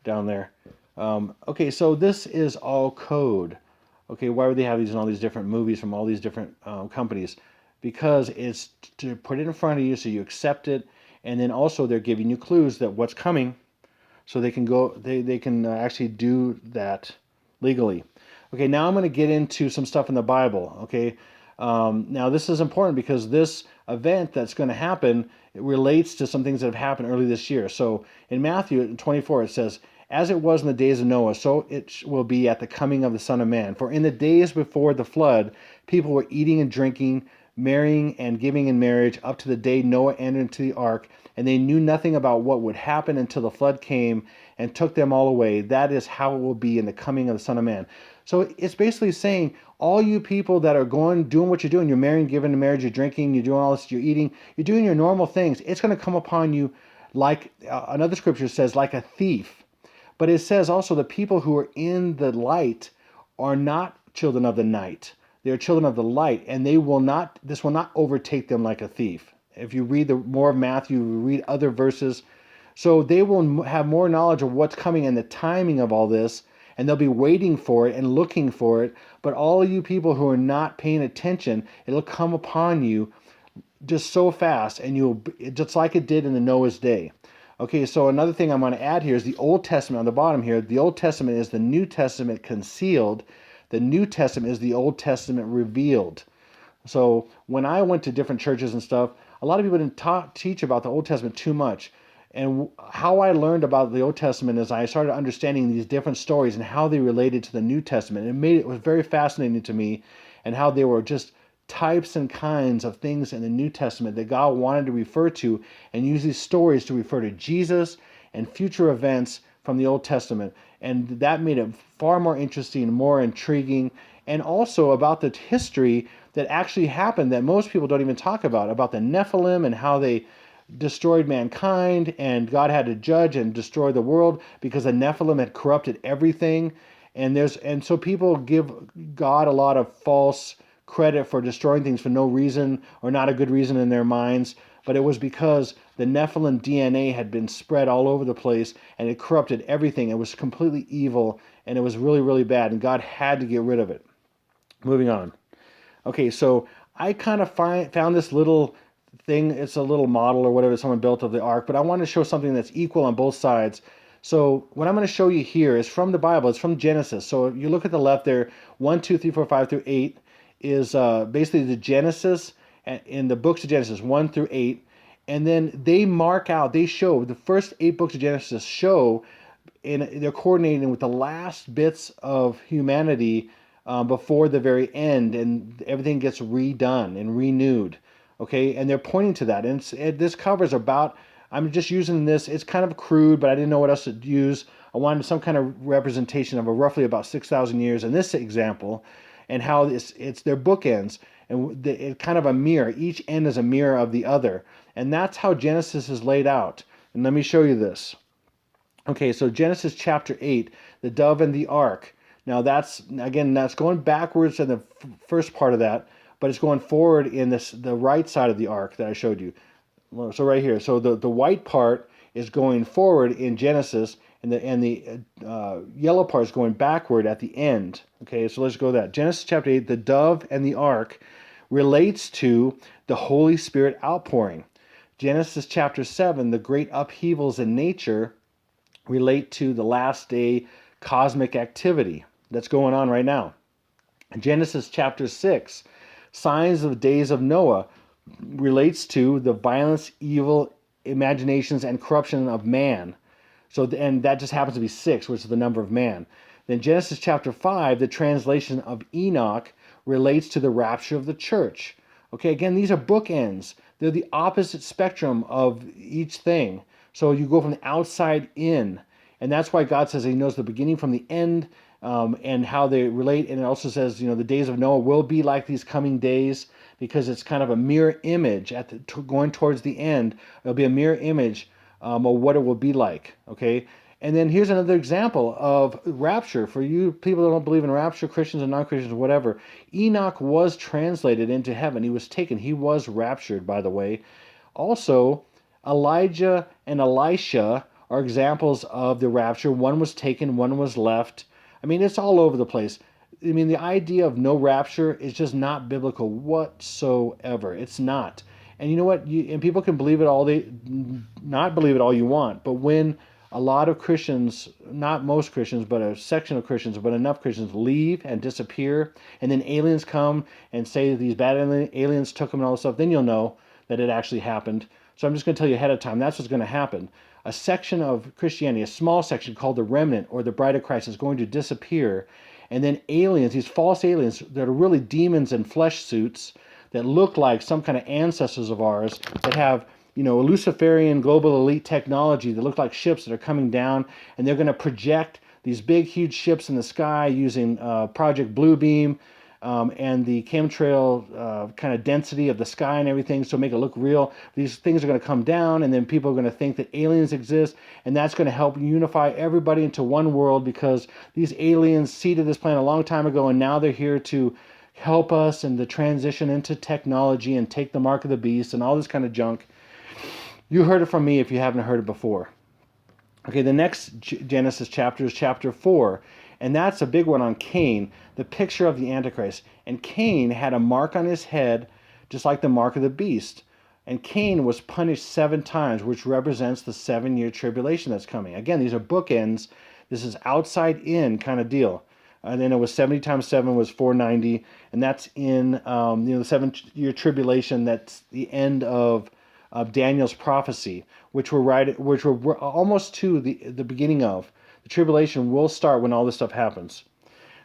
down there. Okay, so this is all code. Okay, why would they have these in all these different movies from all these different companies? Because it's to put it in front of you so you accept it, and then also they're giving you clues that what's coming, so they can go. They can actually do that legally. Okay, now I'm going to get into some stuff in the Bible. Okay, now this is important because this event that's going to happen, it relates to some things that have happened early this year. So in Matthew 24 it says, "As it was in the days of Noah, so it will be at the coming of the Son of Man. For in the days before the flood, people were eating and drinking, marrying and giving in marriage, up to the day Noah entered into the ark, and they knew nothing about what would happen until the flood came and took them all away. That is how it will be in the coming of the Son of Man." So it's basically saying, all you people that are doing what you're doing, you're marrying, giving in marriage, you're drinking, you're doing all this, you're eating, you're doing your normal things, it's going to come upon you like, another scripture says, like a thief. But it says also the people who are in the light are not children of the night. They are children of the light, and this will not overtake them like a thief. If you read more of Matthew, you read other verses. So they will have more knowledge of what's coming and the timing of all this, and they'll be waiting for it and looking for it. But all you people who are not paying attention, it'll come upon you just so fast, and just like it did in the Noah's day. Okay, so another thing I'm going to add here is the Old Testament on the bottom here. The Old Testament is the New Testament concealed. The New Testament is the Old Testament revealed. So when I went to different churches and stuff, a lot of people didn't teach about the Old Testament too much. And how I learned about the Old Testament is I started understanding these different stories and how they related to the New Testament. It was very fascinating to me, and how they were just types and kinds of things in the New Testament that God wanted to refer to, and use these stories to refer to Jesus and future events from the Old Testament. And that made it far more interesting, more intriguing, and also about the history that actually happened that most people don't even talk about the Nephilim and how they destroyed mankind, and God had to judge and destroy the world because the Nephilim had corrupted everything. And so people give God a lot of false credit for destroying things for no reason, or not a good reason in their minds. But it was because the Nephilim DNA had been spread all over the place, and it corrupted everything. It was completely evil, and it was really, really bad, and God had to get rid of it. Moving on. Okay, so I kind of found this little thing. It's a little model or whatever someone built of the ark, but I want to show something that's equal on both sides. So what I'm going to show you here is from the Bible. It's from Genesis. So if you look at the left there, 1, 2, 3, 4, 5 through 8 is basically the Genesis in the books of Genesis 1 through 8. And then they mark out, they show, the first 8 books of Genesis show, and they're coordinating with the last bits of humanity before the very end, and everything gets redone and renewed. Okay, and they're pointing to that, and this covers about. I'm just using this. It's kind of crude, but I didn't know what else to use. I wanted some kind of representation of a roughly about 6,000 years in this example, and how it's their bookends, and it's kind of a mirror. Each end is a mirror of the other, and that's how Genesis is laid out. And let me show you this. Okay, so Genesis chapter 8, the dove and the ark. Now that's going backwards in the first part of that, but it's going forward in the right side of the ark that I showed you. So right here, so the white part is going forward in Genesis, and the yellow part is going backward at the end. Okay, so let's go to that. Genesis chapter 8, the dove and the ark relates to the Holy Spirit outpouring. Genesis chapter 7, the great upheavals in nature relate to the last day cosmic activity that's going on right now. Genesis chapter 6, signs of the days of Noah, relates to the violence, evil, imaginations, and corruption of man. So, and that just happens to be 6, which is the number of man. Then Genesis chapter 5, the translation of Enoch, relates to the rapture of the church. Okay, again, these are bookends. They're the opposite spectrum of each thing. So you go from the outside in. And that's why God says he knows the beginning from the end, and how they relate. And it also says, the days of Noah will be like these coming days, because it's kind of a mirror image going towards the end. It'll be a mirror image of what it will be like. Okay. And then here's another example of rapture. For you people that don't believe in rapture, Christians and non-Christians, whatever, Enoch was translated into heaven. He was taken. He was raptured, by the way. Also, Elijah and Elisha are examples of the rapture. One was taken, one was left. I mean, it's all over the place. I mean, the idea of no rapture is just not biblical whatsoever. It's not. And you know what? And people can believe it all, not believe it all you want. But when a lot of Christians, not most Christians, but a section of Christians, but enough Christians leave and disappear, and then aliens come and say that these bad aliens took them and all this stuff, then you'll know that it actually happened. So I'm just going to tell you ahead of time, that's what's going to happen. A section of Christianity, a small section called the remnant or the bride of Christ, is going to disappear. And then aliens, these false aliens that are really demons in flesh suits that look like some kind of ancestors of ours, that have, Luciferian global elite technology that look like ships that are coming down, and they're going to project these big, huge ships in the sky using Project Bluebeam, and the chemtrail kind of density of the sky and everything, so make it look real. These things are going to come down, and then people are going to think that aliens exist, and that's going to help unify everybody into one world, because these aliens seeded this planet a long time ago, and now they're here to help us in the transition into technology and take the mark of the beast and all this kind of junk. You heard it from me if you haven't heard it before. Okay, the next Genesis chapter is chapter 4, and that's a big one on Cain, the picture of the Antichrist. And Cain had a mark on his head, just like the mark of the beast. And Cain was punished 7 times, which represents the 7-year tribulation that's coming. Again, these are bookends. This is outside in kind of deal. And then it was 70 times 7 was 490, and that's in the 7-year tribulation. That's the end of Daniel's prophecy, which we're almost to the beginning of. The tribulation will start when all this stuff happens.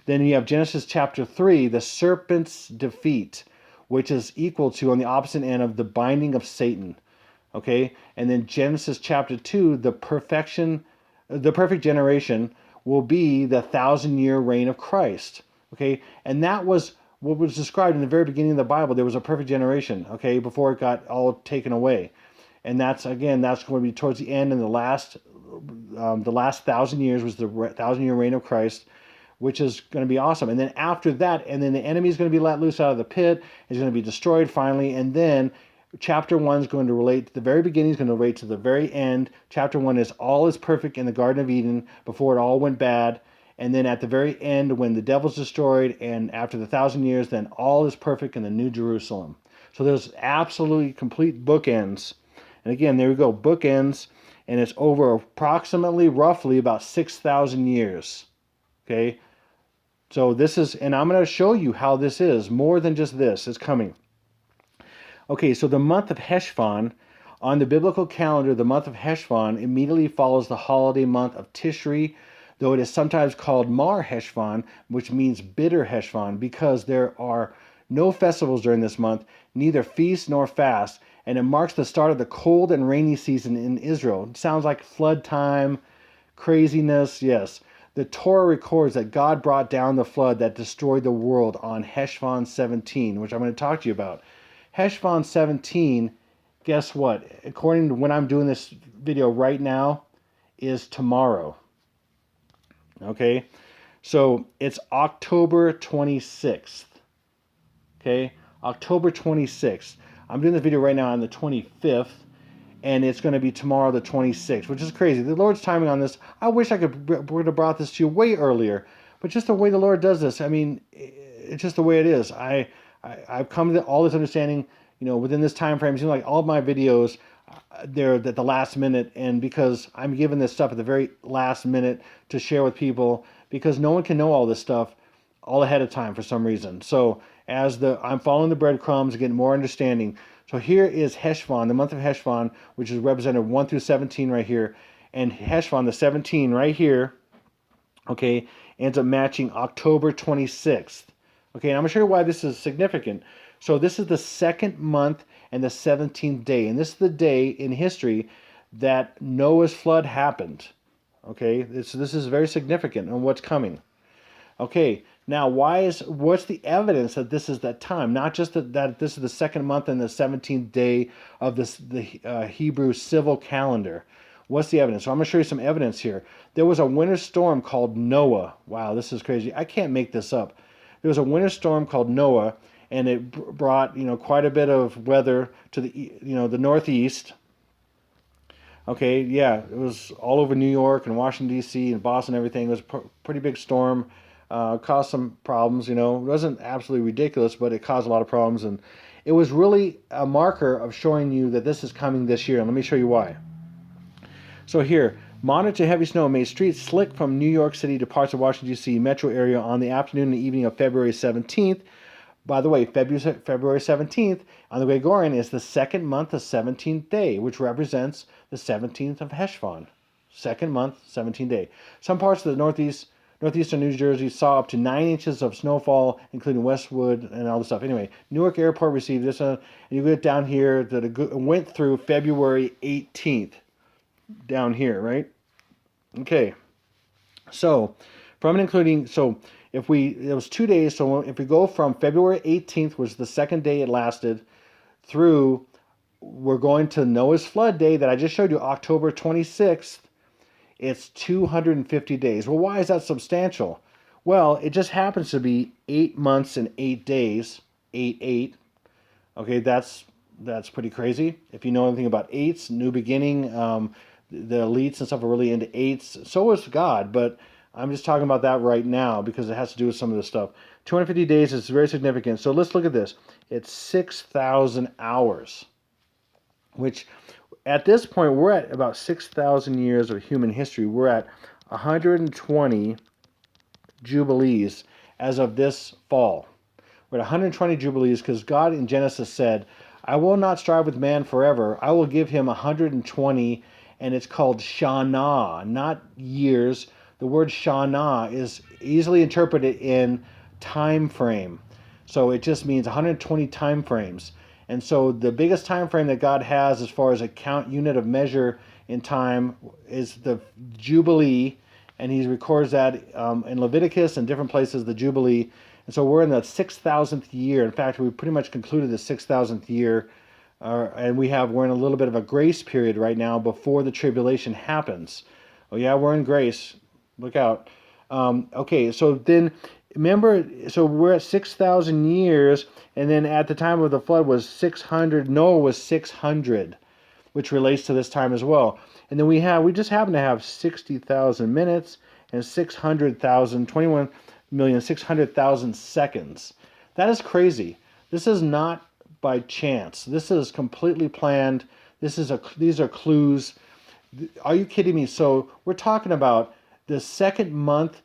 Then you have Genesis chapter 3, the serpent's defeat, which is equal to, on the opposite end, of the binding of Satan. Okay? And then Genesis chapter 2, the perfect generation will be the 1,000-year reign of Christ. Okay? And that was what was described in the very beginning of the Bible. There was a perfect generation, okay, before it got all taken away. And that's going to be towards the end, and the last 1,000 years was the 1,000-year reign of Christ, which is going to be awesome. And then after that, and then the enemy is going to be let loose out of the pit, is going to be destroyed finally, and then chapter 1 is going to relate to the very beginning, is going to relate to the very end. Chapter 1 is all is perfect in the Garden of Eden before it all went bad. And then at the very end, when the devil's destroyed, and after the 1,000 years, then all is perfect in the New Jerusalem. So there's absolutely complete bookends. And again, there we go, bookends, and it's over approximately, roughly about 6,000 years. Okay, so this is, and I'm going to show you how this is more than just this is coming. Okay, so the month of Heshvan, on the biblical calendar, the month of Heshvan immediately follows the holiday month of Tishri, though it is sometimes called Mar Heshvan, which means bitter Heshvan, because there are no festivals during this month, neither feast nor fast, and it marks the start of the cold and rainy season in Israel. It sounds like flood time, craziness, yes. The Torah records that God brought down the flood that destroyed the world on Heshvan 17, which I'm going to talk to you about. Heshvan 17, guess what? According to when I'm doing this video right now, is tomorrow. Okay? So it's October 26th. Okay? October 26th. I'm doing the video right now on the 25th, and it's going to be tomorrow the 26th, which is crazy. The Lord's timing on this, I wish I would have brought this to you way earlier, but just the way the Lord does this, I mean, it's just the way it is. I've come to all this understanding, within this time frame. It seems like all of my videos, they're at the last minute, and because I'm giving this stuff at the very last minute to share with people, because no one can know all this stuff all ahead of time for some reason. So I'm following the breadcrumbs, getting more understanding. So here is Heshvan, the month of Heshvan, which is represented 1 through 17 right here, and Heshvan, the 17 right here, okay, ends up matching October 26th. Okay, and I'm going to show you why this is significant. So this is the second month and the 17th day, and this is the day in history that Noah's flood happened. Okay, this is very significant on what's coming. Okay, now what's the evidence that this is that time? Not just that this is the second month and the 17th day of the Hebrew civil calendar. What's the evidence? So I'm going to show you some evidence here. There was a winter storm called Noah. Wow, this is crazy. I can't make this up. There was a winter storm called Noah, and it brought quite a bit of weather to the northeast. Okay, yeah, it was all over New York and Washington D.C. and Boston. Everything. It was a pretty big storm. Caused some problems. It wasn't absolutely ridiculous, but it caused a lot of problems, and it was really a marker of showing you that this is coming this year. And let me show you why. So here, moderate to heavy snow made streets slick from New York City to parts of Washington, D.C. metro area on the afternoon and evening of February 17th. By the way, February 17th on the Gregorian is the second month, the 17th day, which represents the 17th of Heshvan. Second month, 17th day. Some parts of the northeastern New Jersey saw up to 9 inches of snowfall, including Westwood and all the stuff. Anyway, Newark Airport received this, and you get down here that it went through February 18th. Down here, right? Okay. So, it was 2 days. So if we go from February 18th, was the second day it lasted, through, we're going to Noah's flood day that I just showed you, October 26th. It's 250 days. Well, why is that substantial? Well, it just happens to be 8 months and 8 days. 8. Okay, that's pretty crazy. If you know anything about eights, new beginning, the elites and stuff are really into eights. So is God, but I'm just talking about that right now because it has to do with some of this stuff. 250 days is very significant. So let's look at this. It's 6,000 hours, which at this point, we're at about 6,000 years of human history. We're at 120 jubilees as of this fall. We're at 120 jubilees because God in Genesis said, I will not strive with man forever. I will give him 120, and it's called Shana, not years. The word Shana is easily interpreted in time frame. So it just means 120 time frames. And so the biggest time frame that God has as far as a count unit of measure in time is the Jubilee, and he records that in Leviticus and different places, the Jubilee. And so we're in the 6,000th year. In fact, we pretty much concluded the 6,000th year, and we're in a little bit of a grace period right now before the tribulation happens. Oh yeah, we're in grace. Look out. Okay, so then remember, so we're at 6,000 years, and then at the time of the flood was 600. Noah was 600, which relates to this time as well. And then we just happen to have 60,000 minutes and 21,600,000 seconds. That is crazy. This is not by chance. This is completely planned. These are clues. Are you kidding me? So we're talking about the second month,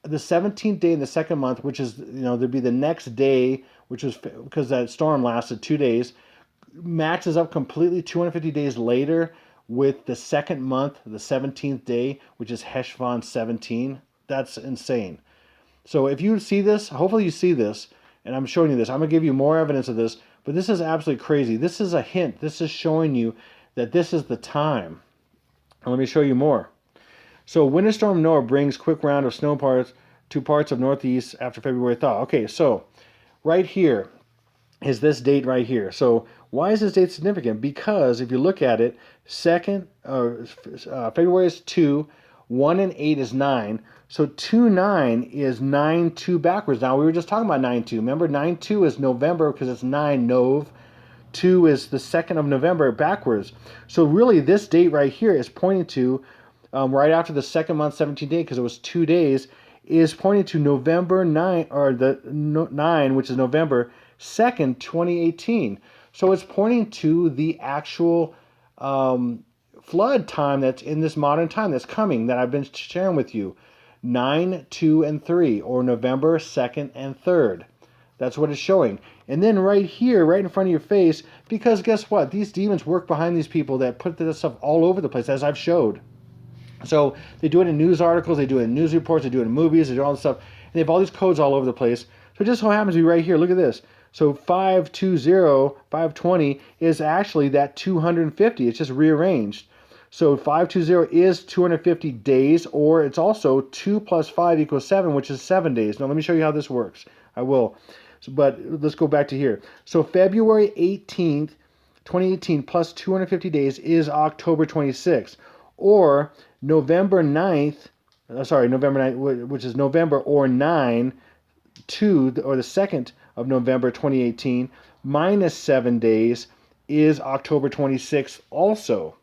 the 17th day in the second month, which is, there'd be the next day, which was because that storm lasted 2 days, matches up completely 250 days later with the second month, the 17th day, which is Heshvan 17. That's insane. So if you see this, hopefully you see this, and I'm showing you this. I'm going to give you more evidence of this, but this is absolutely crazy. This is a hint. This is showing you that this is the time. And let me show you more. So Winter Storm Noah brings quick round of snow parts to parts of Northeast after February thaw. Okay, so right here is this date right here. So why is this date significant? Because if you look at it, February is 2, 1 and 8 is 9. So 2-9 is 9-2 backwards. Now we were just talking about 9-2. Remember, 9-2 is November because it's 9 Nov. 2 is the 2nd of November backwards. So really this date right here is pointing to right after the second month, 17th day, because it was 2 days, is pointing to November 9, or the 9, which is November 2nd, 2018. So it's pointing to the actual flood time that's in this modern time that's coming, that I've been sharing with you. 9, 2, and 3, or November 2nd and 3rd. That's what it's showing. And then right here, right in front of your face, because guess what? These demons work behind these people that put this stuff all over the place, as I've showed. So they do it in news articles, they do it in news reports, they do it in movies, they do all this stuff. And they have all these codes all over the place. So it just so happens to be right here. Look at this. So 520, 520 is actually that 250. It's just rearranged. So 520 is 250 days, or it's also 2 plus 5 equals 7, which is 7 days. Now let me show you how this works. I will. But let's go back to here. So February 18th, 2018 plus 250 days is October 26th. Or November 9th, November 9th, which is November, or 9, 2, or the 2nd of November 2018, minus 7 days is October 26th also.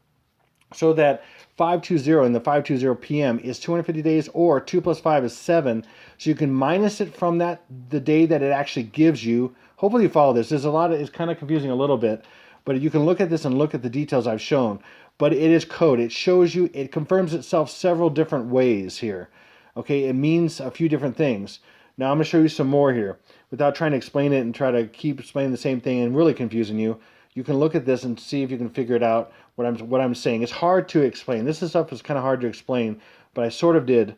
So that 520 in the 520 p.m. is 250 days, or 2 plus 5 is 7. So you can minus it from that, the day that it actually gives you. Hopefully you follow this. There's a lot of, it's kind of confusing a little bit, but you can look at this and look at the details I've shown. But it is code. It shows you, it confirms itself several different ways here. Okay, it means a few different things. Now I'm going to show you some more here. Without trying to explain it and try to keep explaining the same thing and really confusing you, you can look at this and see if you can figure it out, what I'm saying. It's hard to explain. This stuff is kind of hard to explain, but I sort of did.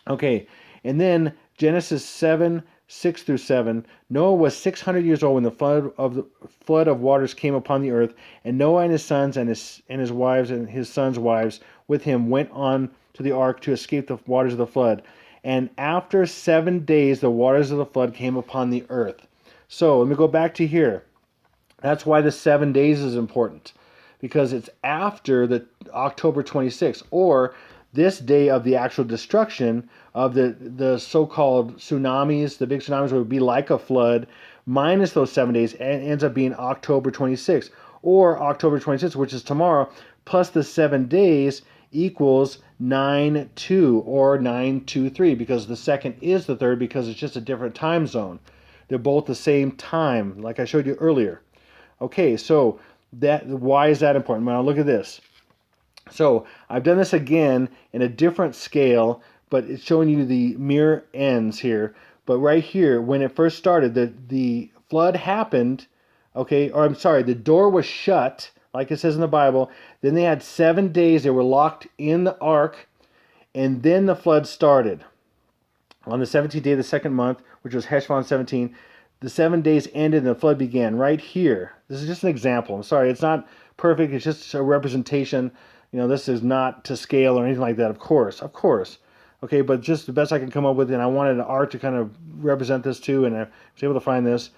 Okay, and then Genesis 7, 6 through 7. Noah was 600 years old when the flood of waters came upon the earth, and Noah and his sons and his wives and his sons' wives with him went on to the ark to escape the waters of the flood. And after 7 days, the waters of the flood came upon the earth. So let me go back to here. That's why the 7 days is important, because it's after the October 26th, or this day of the actual destruction of the so-called tsunamis. The big tsunamis would be like a flood, minus those 7 days, and ends up being October 26th, or October 26th, which is tomorrow, plus the 7 days equals 9-2, or 9-2-3, because the second is the third, because it's just a different time zone. They're both the same time, like I showed you earlier. Okay, so why is that important? Well, look at this. So I've done this again in a different scale, but it's showing you the mirror ends here. But right here, when it first started, the flood happened, okay, or I'm sorry, the door was shut, like it says in the Bible. Then they had 7 days, they were locked in the ark, and then the flood started. On the 17th day of the second month, which was Heshvan 17, the 7 days ended and the flood began right here. This is just an example. I'm sorry, it's not perfect. It's just a representation. This is not to scale or anything like that, of course. Okay, but just the best I can come up with, and I wanted an art to kind of represent this too, and I was able to find this.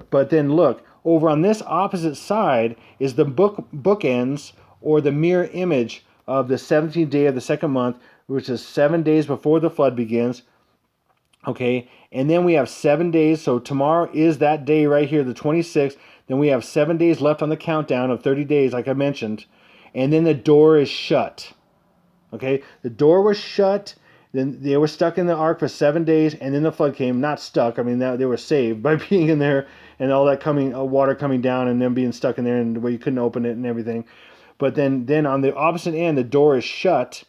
But then look, over on this opposite side is the bookends, or the mirror image of the 17th day of the second month, which is 7 days before the flood begins. Okay, and then we have 7 days, so tomorrow is that day right here, the 26th. Then we have 7 days left on the countdown of 30 days, like I mentioned. And then the door is shut. Okay, the door was shut, Then they were stuck in the ark for 7 days, and then the flood came. Not stuck. I mean, they were saved by being in there and all that water coming down and them being stuck in there and where you couldn't open it and everything. But then on the opposite end, the door is shut,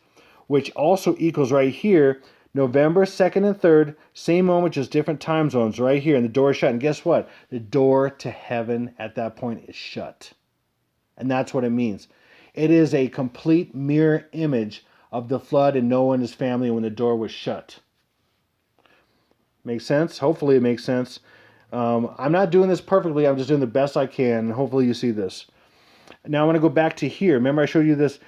which also equals right here, November 2nd and 3rd, same moment, just different time zones right here, and the door is shut. And guess what? The door to heaven at that point is shut. And that's what it means. It is a complete mirror image of the flood and Noah and his family when the door was shut. Makes sense? Hopefully it makes sense. I'm not doing this perfectly. I'm just doing the best I can. Hopefully you see this. Now I want to go back to here. Remember I showed you this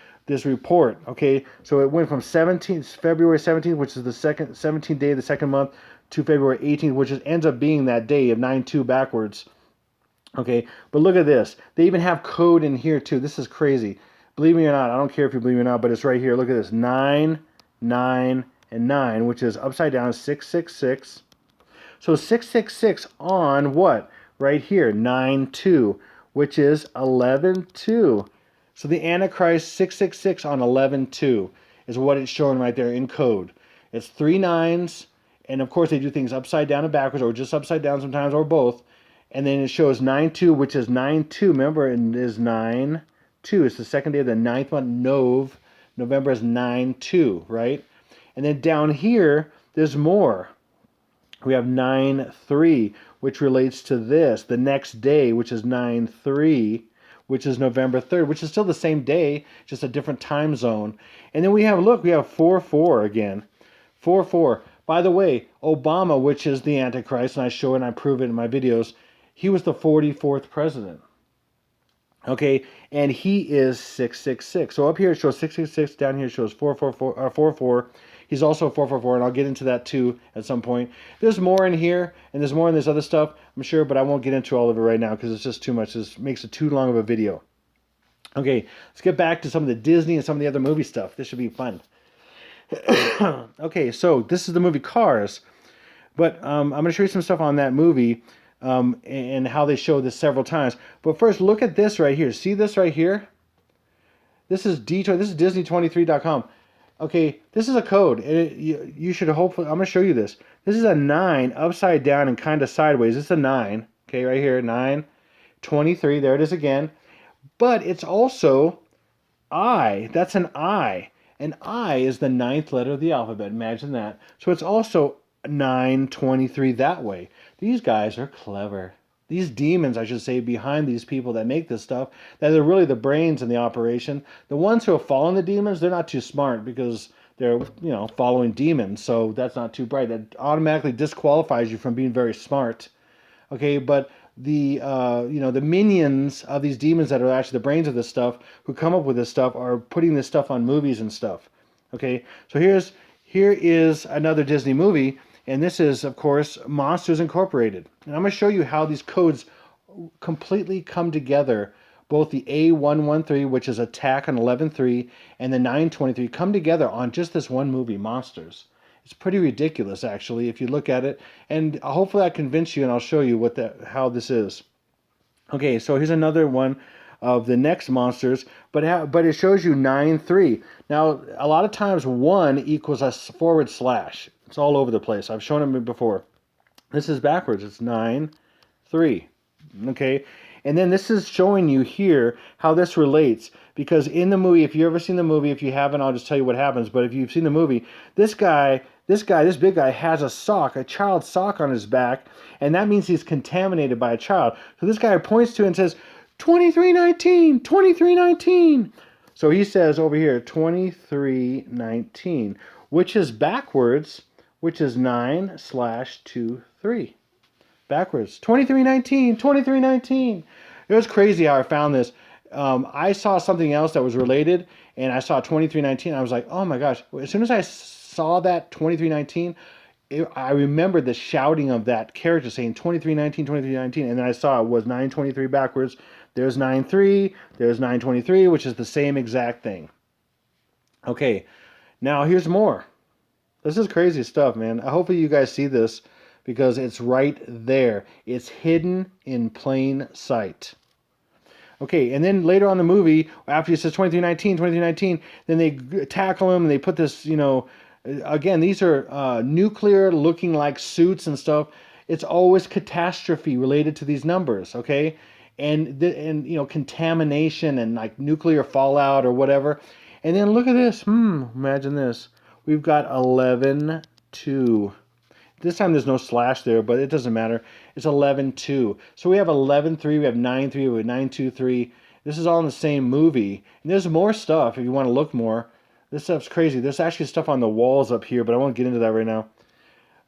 report. Okay, so it went from February 17th, which is the 17th day of the second month, to February 18th, which ends up being that day of 9/2 backwards. Okay, but look at this. They even have code in here too. This is crazy. Believe me or not, I don't care if you believe me or not, but it's right here. Look at this. 9, 9, and 9, which is upside down 666. So 666 on what? Right here, 9/2, which is 11/2. So the Antichrist 666 on 11/2 is what it's showing right there in code. It's 3 9s, and of course they do things upside down and backwards, or just upside down sometimes, or both. And then it shows 9/2, which is 9/2. Remember, it is 9/2. It's the second day of the ninth month. November is 9/2, right? And then down here, there's more. We have 9/3, which relates to this. The next day, which is 9/3, which is November 3rd, which is still the same day, just a different time zone. And then we have 4/4 again. 4/4. By the way, Obama, which is the Antichrist, and I show it and I prove it in my videos, he was the 44th president. Okay, and he is 666. So up here it shows 666, down here it shows 444. He's also 444, and I'll get into that too at some point. There's more in here, and there's more in this other stuff, I'm sure, but I won't get into all of it right now because it's just too much. This makes it too long of a video. Okay, let's get back to some of the Disney and some of the other movie stuff. This should be fun. Okay, so this is the movie Cars, but I'm going to show you some stuff on that movie and how they show this several times. But first, look at this right here. See this right here? This is Disney23.com. Okay, this is a code. You should hopefully, I'm going to show you this. This is a 9 upside down and kind of sideways. It's a 9. Okay, right here, 9, 23. There it is again. But it's also I. That's an I. And I is the 9th letter of the alphabet. Imagine that. So it's also 923 that way. These guys are clever. These demons, I should say, behind these people that make this stuff, that are really the brains in the operation. The ones who are following the demons, they're not too smart because they're, following demons. So that's not too bright. That automatically disqualifies you from being very smart. Okay, but the the minions of these demons that are actually the brains of this stuff, who come up with this stuff, are putting this stuff on movies and stuff. Okay, so here is another Disney movie. And this is, of course, Monsters Incorporated. And I'm going to show you how these codes completely come together. Both the A113, which is attack on 11/3, and the 923 come together on just this one movie, Monsters. It's pretty ridiculous, actually, if you look at it. And hopefully I convince you, and I'll show you how this is. Okay, so here's another one of the next monsters, but it shows you 9/3. Now, a lot of times 1 equals a /. It's all over the place. I've shown it before. This is backwards. It's 9/3. Okay, and then this is showing you here how this relates, because in the movie, if you've ever seen the movie, if you haven't, I'll just tell you what happens. But if you've seen the movie, this big guy has a child's sock on his back, and that means he's contaminated by a child. So this guy points to it and says, 2319, 2319. So he says over here, 2319, which is backwards, which is 9/23. Backwards. 2319, 2319. It was crazy how I found this. I saw something else that was related, and I saw 2319. I was like, oh my gosh. As soon as I saw that 2319, I remembered the shouting of that character saying 2319, 2319, and then I saw it was 923 backwards. There's 93, there's 923, which is the same exact thing. Okay, now here's more. This is crazy stuff, man. Hopefully you guys see this, because it's right there. It's hidden in plain sight. Okay, and then later on in the movie, after he says 2319, 2319, then they tackle him and they put this, Again, these are nuclear looking like suits and stuff. It's always catastrophe related to these numbers, okay? And you know, contamination and like nuclear fallout or whatever. And then look at this. Imagine this. We've got 11:2. This time there's no slash there, but it doesn't matter. It's 11:2. So we have 11:3, we have 9:3, we have 9:2:3. This is all in the same movie. And there's more stuff if you want to look more. This stuff's crazy. There's actually stuff on the walls up here, but I won't get into that right now.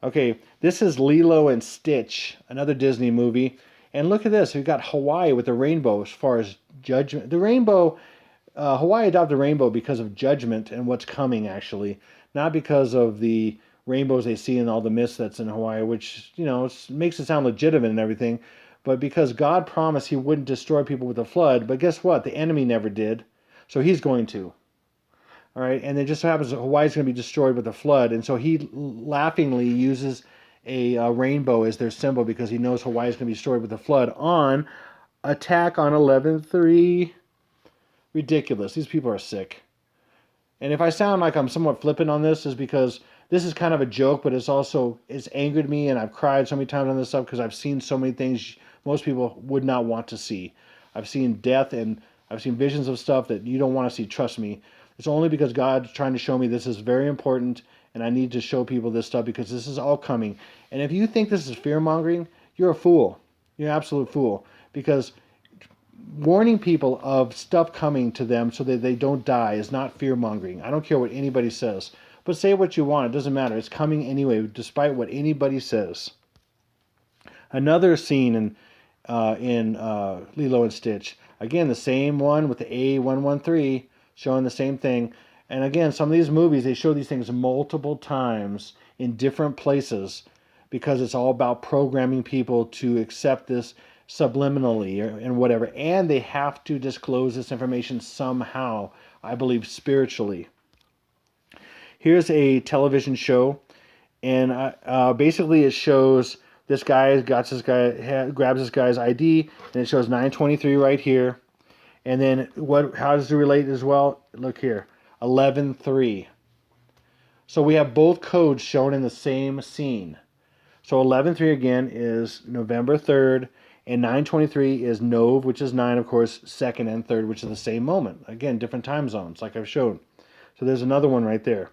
Okay, this is Lilo and Stitch, another Disney movie. And look at this. We've got Hawaii with the rainbow as far as judgment. The rainbow, Hawaii adopted the rainbow because of judgment and what's coming, actually. Not because of the rainbows they see and all the mist that's in Hawaii, which, you know, makes it sound legitimate and everything. But because God promised he wouldn't destroy people with a flood. But guess what? The enemy never did. So he's going to. All right, and it just so happens that Hawaii's going to be destroyed with a flood, and so he laughingly uses a rainbow as their symbol because he knows Hawaii's going to be destroyed with a flood on Attack on 11:3. Ridiculous. These people are sick. And if I sound like I'm somewhat flippant on this, is because this is kind of a joke, but it's angered me, and I've cried so many times on this stuff because I've seen so many things most people would not want to see. I've seen death and I've seen visions of stuff that you don't want to see. Trust me. It's only because God's trying to show me this is very important, and I need to show people this stuff because this is all coming. And if you think this is fear mongering, you're a fool. You're an absolute fool because warning people of stuff coming to them so that they don't die is not fear mongering. I don't care what anybody says, but say what you want. It doesn't matter. It's coming anyway, despite what anybody says. Another scene in Lilo and Stitch. Again, the same one with the A113 showing the same thing. And again, some of these movies, they show these things multiple times in different places because it's all about programming people to accept this subliminally and whatever. And they have to disclose this information somehow, I believe spiritually. Here's a television show, and basically it shows this guy grabs this guy's ID, and it shows 923 right here. And then how does it relate as well? Look here, 11:3. So we have both codes shown in the same scene. So 11:3 again is November 3rd, and 923 is Nov, which is 9, of course, 2nd and 3rd, which is the same moment. Again, different time zones, like I've shown. So there's another one right there.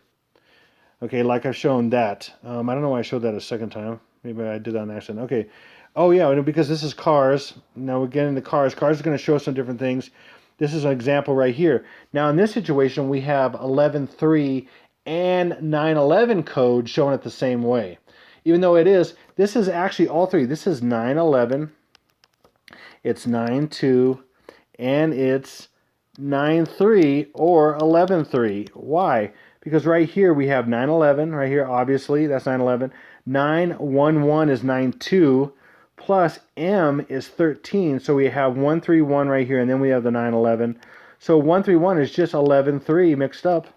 Okay, like I've shown that. I don't know why I showed that a second time. Maybe I did that on accident. Okay. Oh, yeah, because this is cars. Now we're getting into cars. Cars are going to show some different things. This is an example right here. Now, in this situation, we have 11.3 and 9/11 code shown it the same way. Even though this is actually all three. This is 9/11, it's 9/2, and it's 9/3 or 11/3. Why? Because right here we have 9/11, right here, obviously, that's 9/11. 9/11 is 9/2, plus M is 13, so we have 131 right here, and then we have the 9/11. So 131 is just 11/3 mixed up.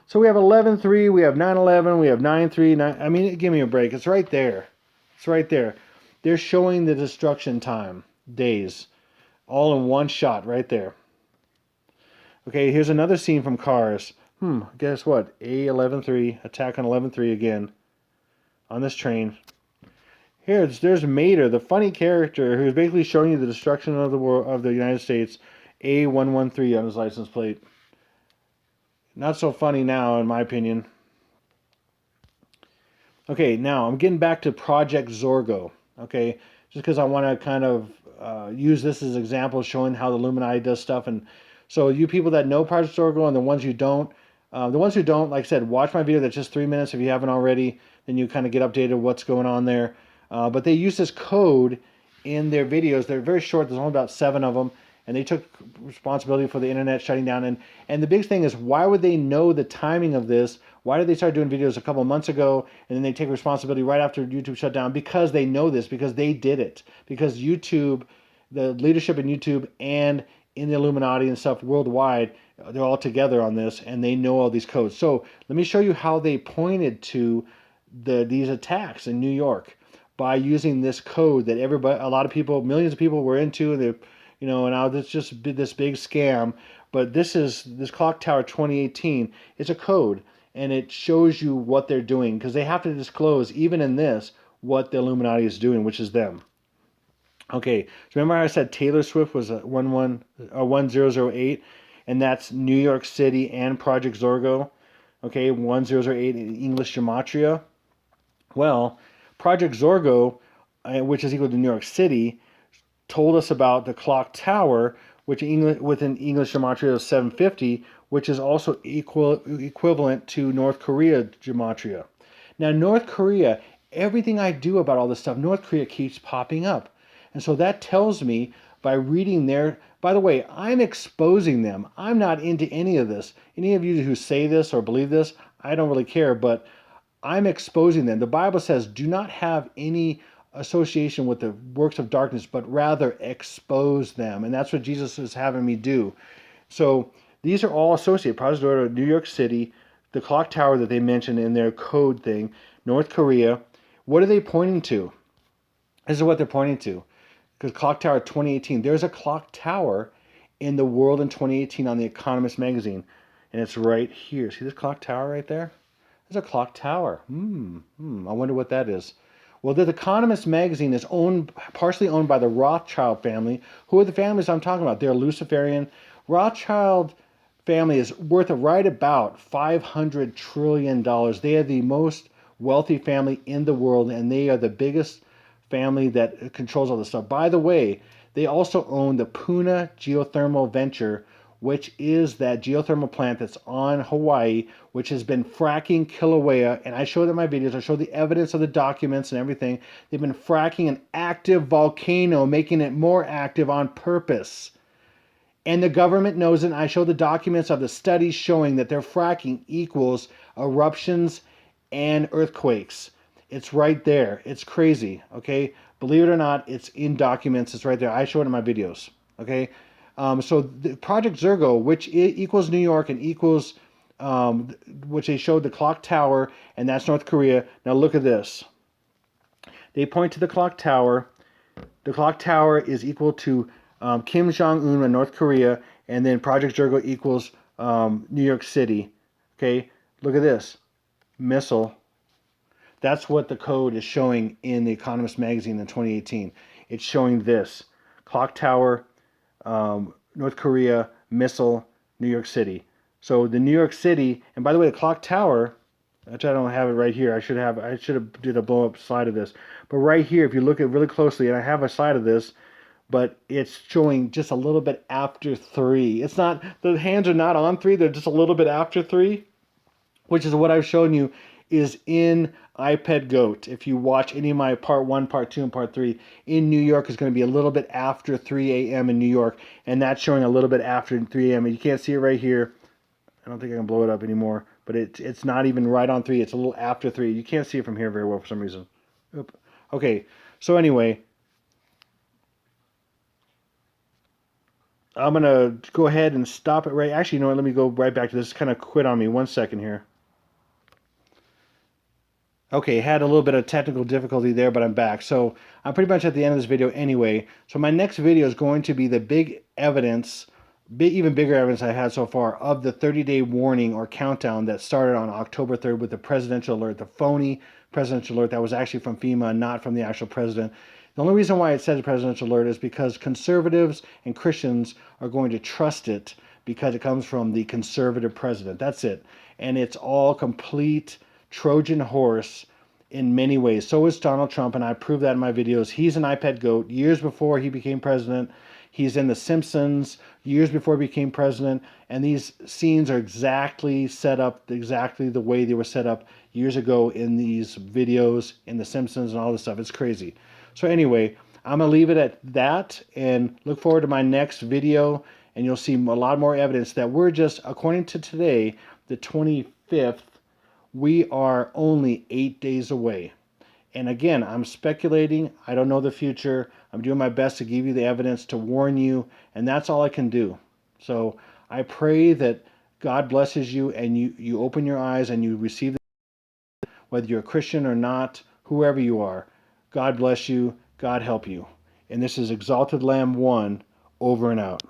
So we have 11/3, we have 9/11, we have 9/3, 9, I mean, give me a break. It's right there. It's right there. They're showing the destruction time, days, all in one shot right there. Okay, here's another scene from Cars. Guess what? A11.3, Attack on 11.3 again, on this train. Here, there's Mater, the funny character who's basically showing you the destruction of the world, of the United States. A113 on his license plate. Not so funny now, in my opinion. Okay, now I'm getting back to Project Zorgo. Okay, just because I want to kind of use this as an example, showing how the Illuminati does stuff. And so you people that know Project Zorgo and the ones who don't, like I said, watch my video. That's just 3 minutes if you haven't already. Then you kind of get updated what's going on there. But they use this code in their videos. They're very short. There's only about 7 of them. And they took responsibility for the internet shutting down. And the big thing is, why would they know the timing of this? Why did they start doing videos a couple of months ago, and then they take responsibility right after YouTube shut down? Because they know this, because they did it. Because YouTube, the leadership in YouTube and in the Illuminati and stuff worldwide, they're all together on this, and they know all these codes. So let me show you how they pointed to these attacks in New York by using this code that a lot of people, millions of people were into, and now it's just this big scam. But this Clock Tower 2018. It's a code, and it shows you what they're doing, because they have to disclose, even in this, what the Illuminati is doing, which is them. Okay, so remember I said Taylor Swift was a 1008, and that's New York City and Project Zorgo. Okay, 1008 in English Gematria. Well, Project Zorgo, which is equal to New York City, told us about the clock tower, which within English Gematria is 750, which is also equivalent to North Korea Gematria. Now, North Korea, everything I do about all this stuff, North Korea keeps popping up. And so that tells me by reading their, by the way, I'm exposing them. I'm not into any of this. Any of you who say this or believe this, I don't really care, but I'm exposing them. The Bible says, do not have any association with the works of darkness, but rather expose them. And that's what Jesus is having me do. So these are all associated. Project Zorgo, New York City, the clock tower that they mentioned in their code thing, North Korea. What are they pointing to? This is what they're pointing to. Because Clock Tower 2018, there's a clock tower in the world in 2018 on The Economist magazine. And it's right here. See this clock tower right there? There's a clock tower. I wonder what that is. Well, The Economist magazine is partially owned by the Rothschild family. Who are the families I'm talking about? They're Luciferian. Rothschild family is worth right about $500 trillion. They are the most wealthy family in the world, and they are the biggest family that controls all this stuff. By the way, they also own the Puna Geothermal Venture, which is that geothermal plant that's on Hawaii, which has been fracking Kilauea. And I showed in my videos, I showed the evidence of the documents and everything. They've been fracking an active volcano, making it more active on purpose. And the government knows it. And I show the documents of the studies showing that their fracking equals eruptions and earthquakes. It's right there. It's crazy, okay? Believe it or not, it's in documents. It's right there. I show it in my videos, okay? So the Project Zorgo, which equals New York and equals, which they showed the clock tower, and that's North Korea. Now look at this. They point to the clock tower. The clock tower is equal to Kim Jong-un in North Korea, and then Project Zorgo equals New York City. Okay, look at this. Missile. That's what the code is showing in The Economist magazine in 2018. It's showing this. Clock tower, North Korea, missile, New York City. So the New York City, and by the way, the clock tower, which I don't have it right here. I should have did a blow up slide of this. But right here, if you look at it really closely, and I have a slide of this, but it's showing just a little bit after 3. It's not, the hands are not on 3, they're just a little bit after 3, which is what I've shown you is in iPad Goat. If you watch any of my part 1, part 2, and part 3, in New York is going to be a little bit after 3 a.m. in New York, and that's showing a little bit after 3 a.m. And you can't see it right here. I don't think I can blow it up anymore, but it's not even right on 3. It's a little after 3. You can't see it from here very well for some reason. Oop. Okay, so anyway, I'm going to go ahead and stop it right. Actually, you know what? Let me go right back to this. Kind of quit on me. 1 second here. Okay, had a little bit of technical difficulty there, but I'm back. So I'm pretty much at the end of this video anyway. So my next video is going to be the big evidence, even bigger evidence I had so far of the 30-day warning or countdown that started on October 3rd with the presidential alert, the phony presidential alert that was actually from FEMA, not from the actual president. The only reason why it says presidential alert is because conservatives and Christians are going to trust it because it comes from the conservative president. That's it. And it's all complete Trojan horse in many ways. So is Donald Trump, and I prove that in my videos. He's an iPad goat. Years before he became president, he's in The Simpsons. Years before he became president, and these scenes are exactly set up exactly the way they were set up years ago in these videos, in The Simpsons, and all this stuff. It's crazy. So anyway, I'm gonna leave it at that, and look forward to my next video, and you'll see a lot more evidence that we're just, according to today, the 25th. We are only 8 days away. And again, I'm speculating. I don't know the future. I'm doing my best to give you the evidence to warn you, and that's all I can do. So I pray that God blesses you and you open your eyes and you receive it, whether you're a Christian or not, whoever you are. God bless you. God help you. And this is Exalted Lamb 1, over and out.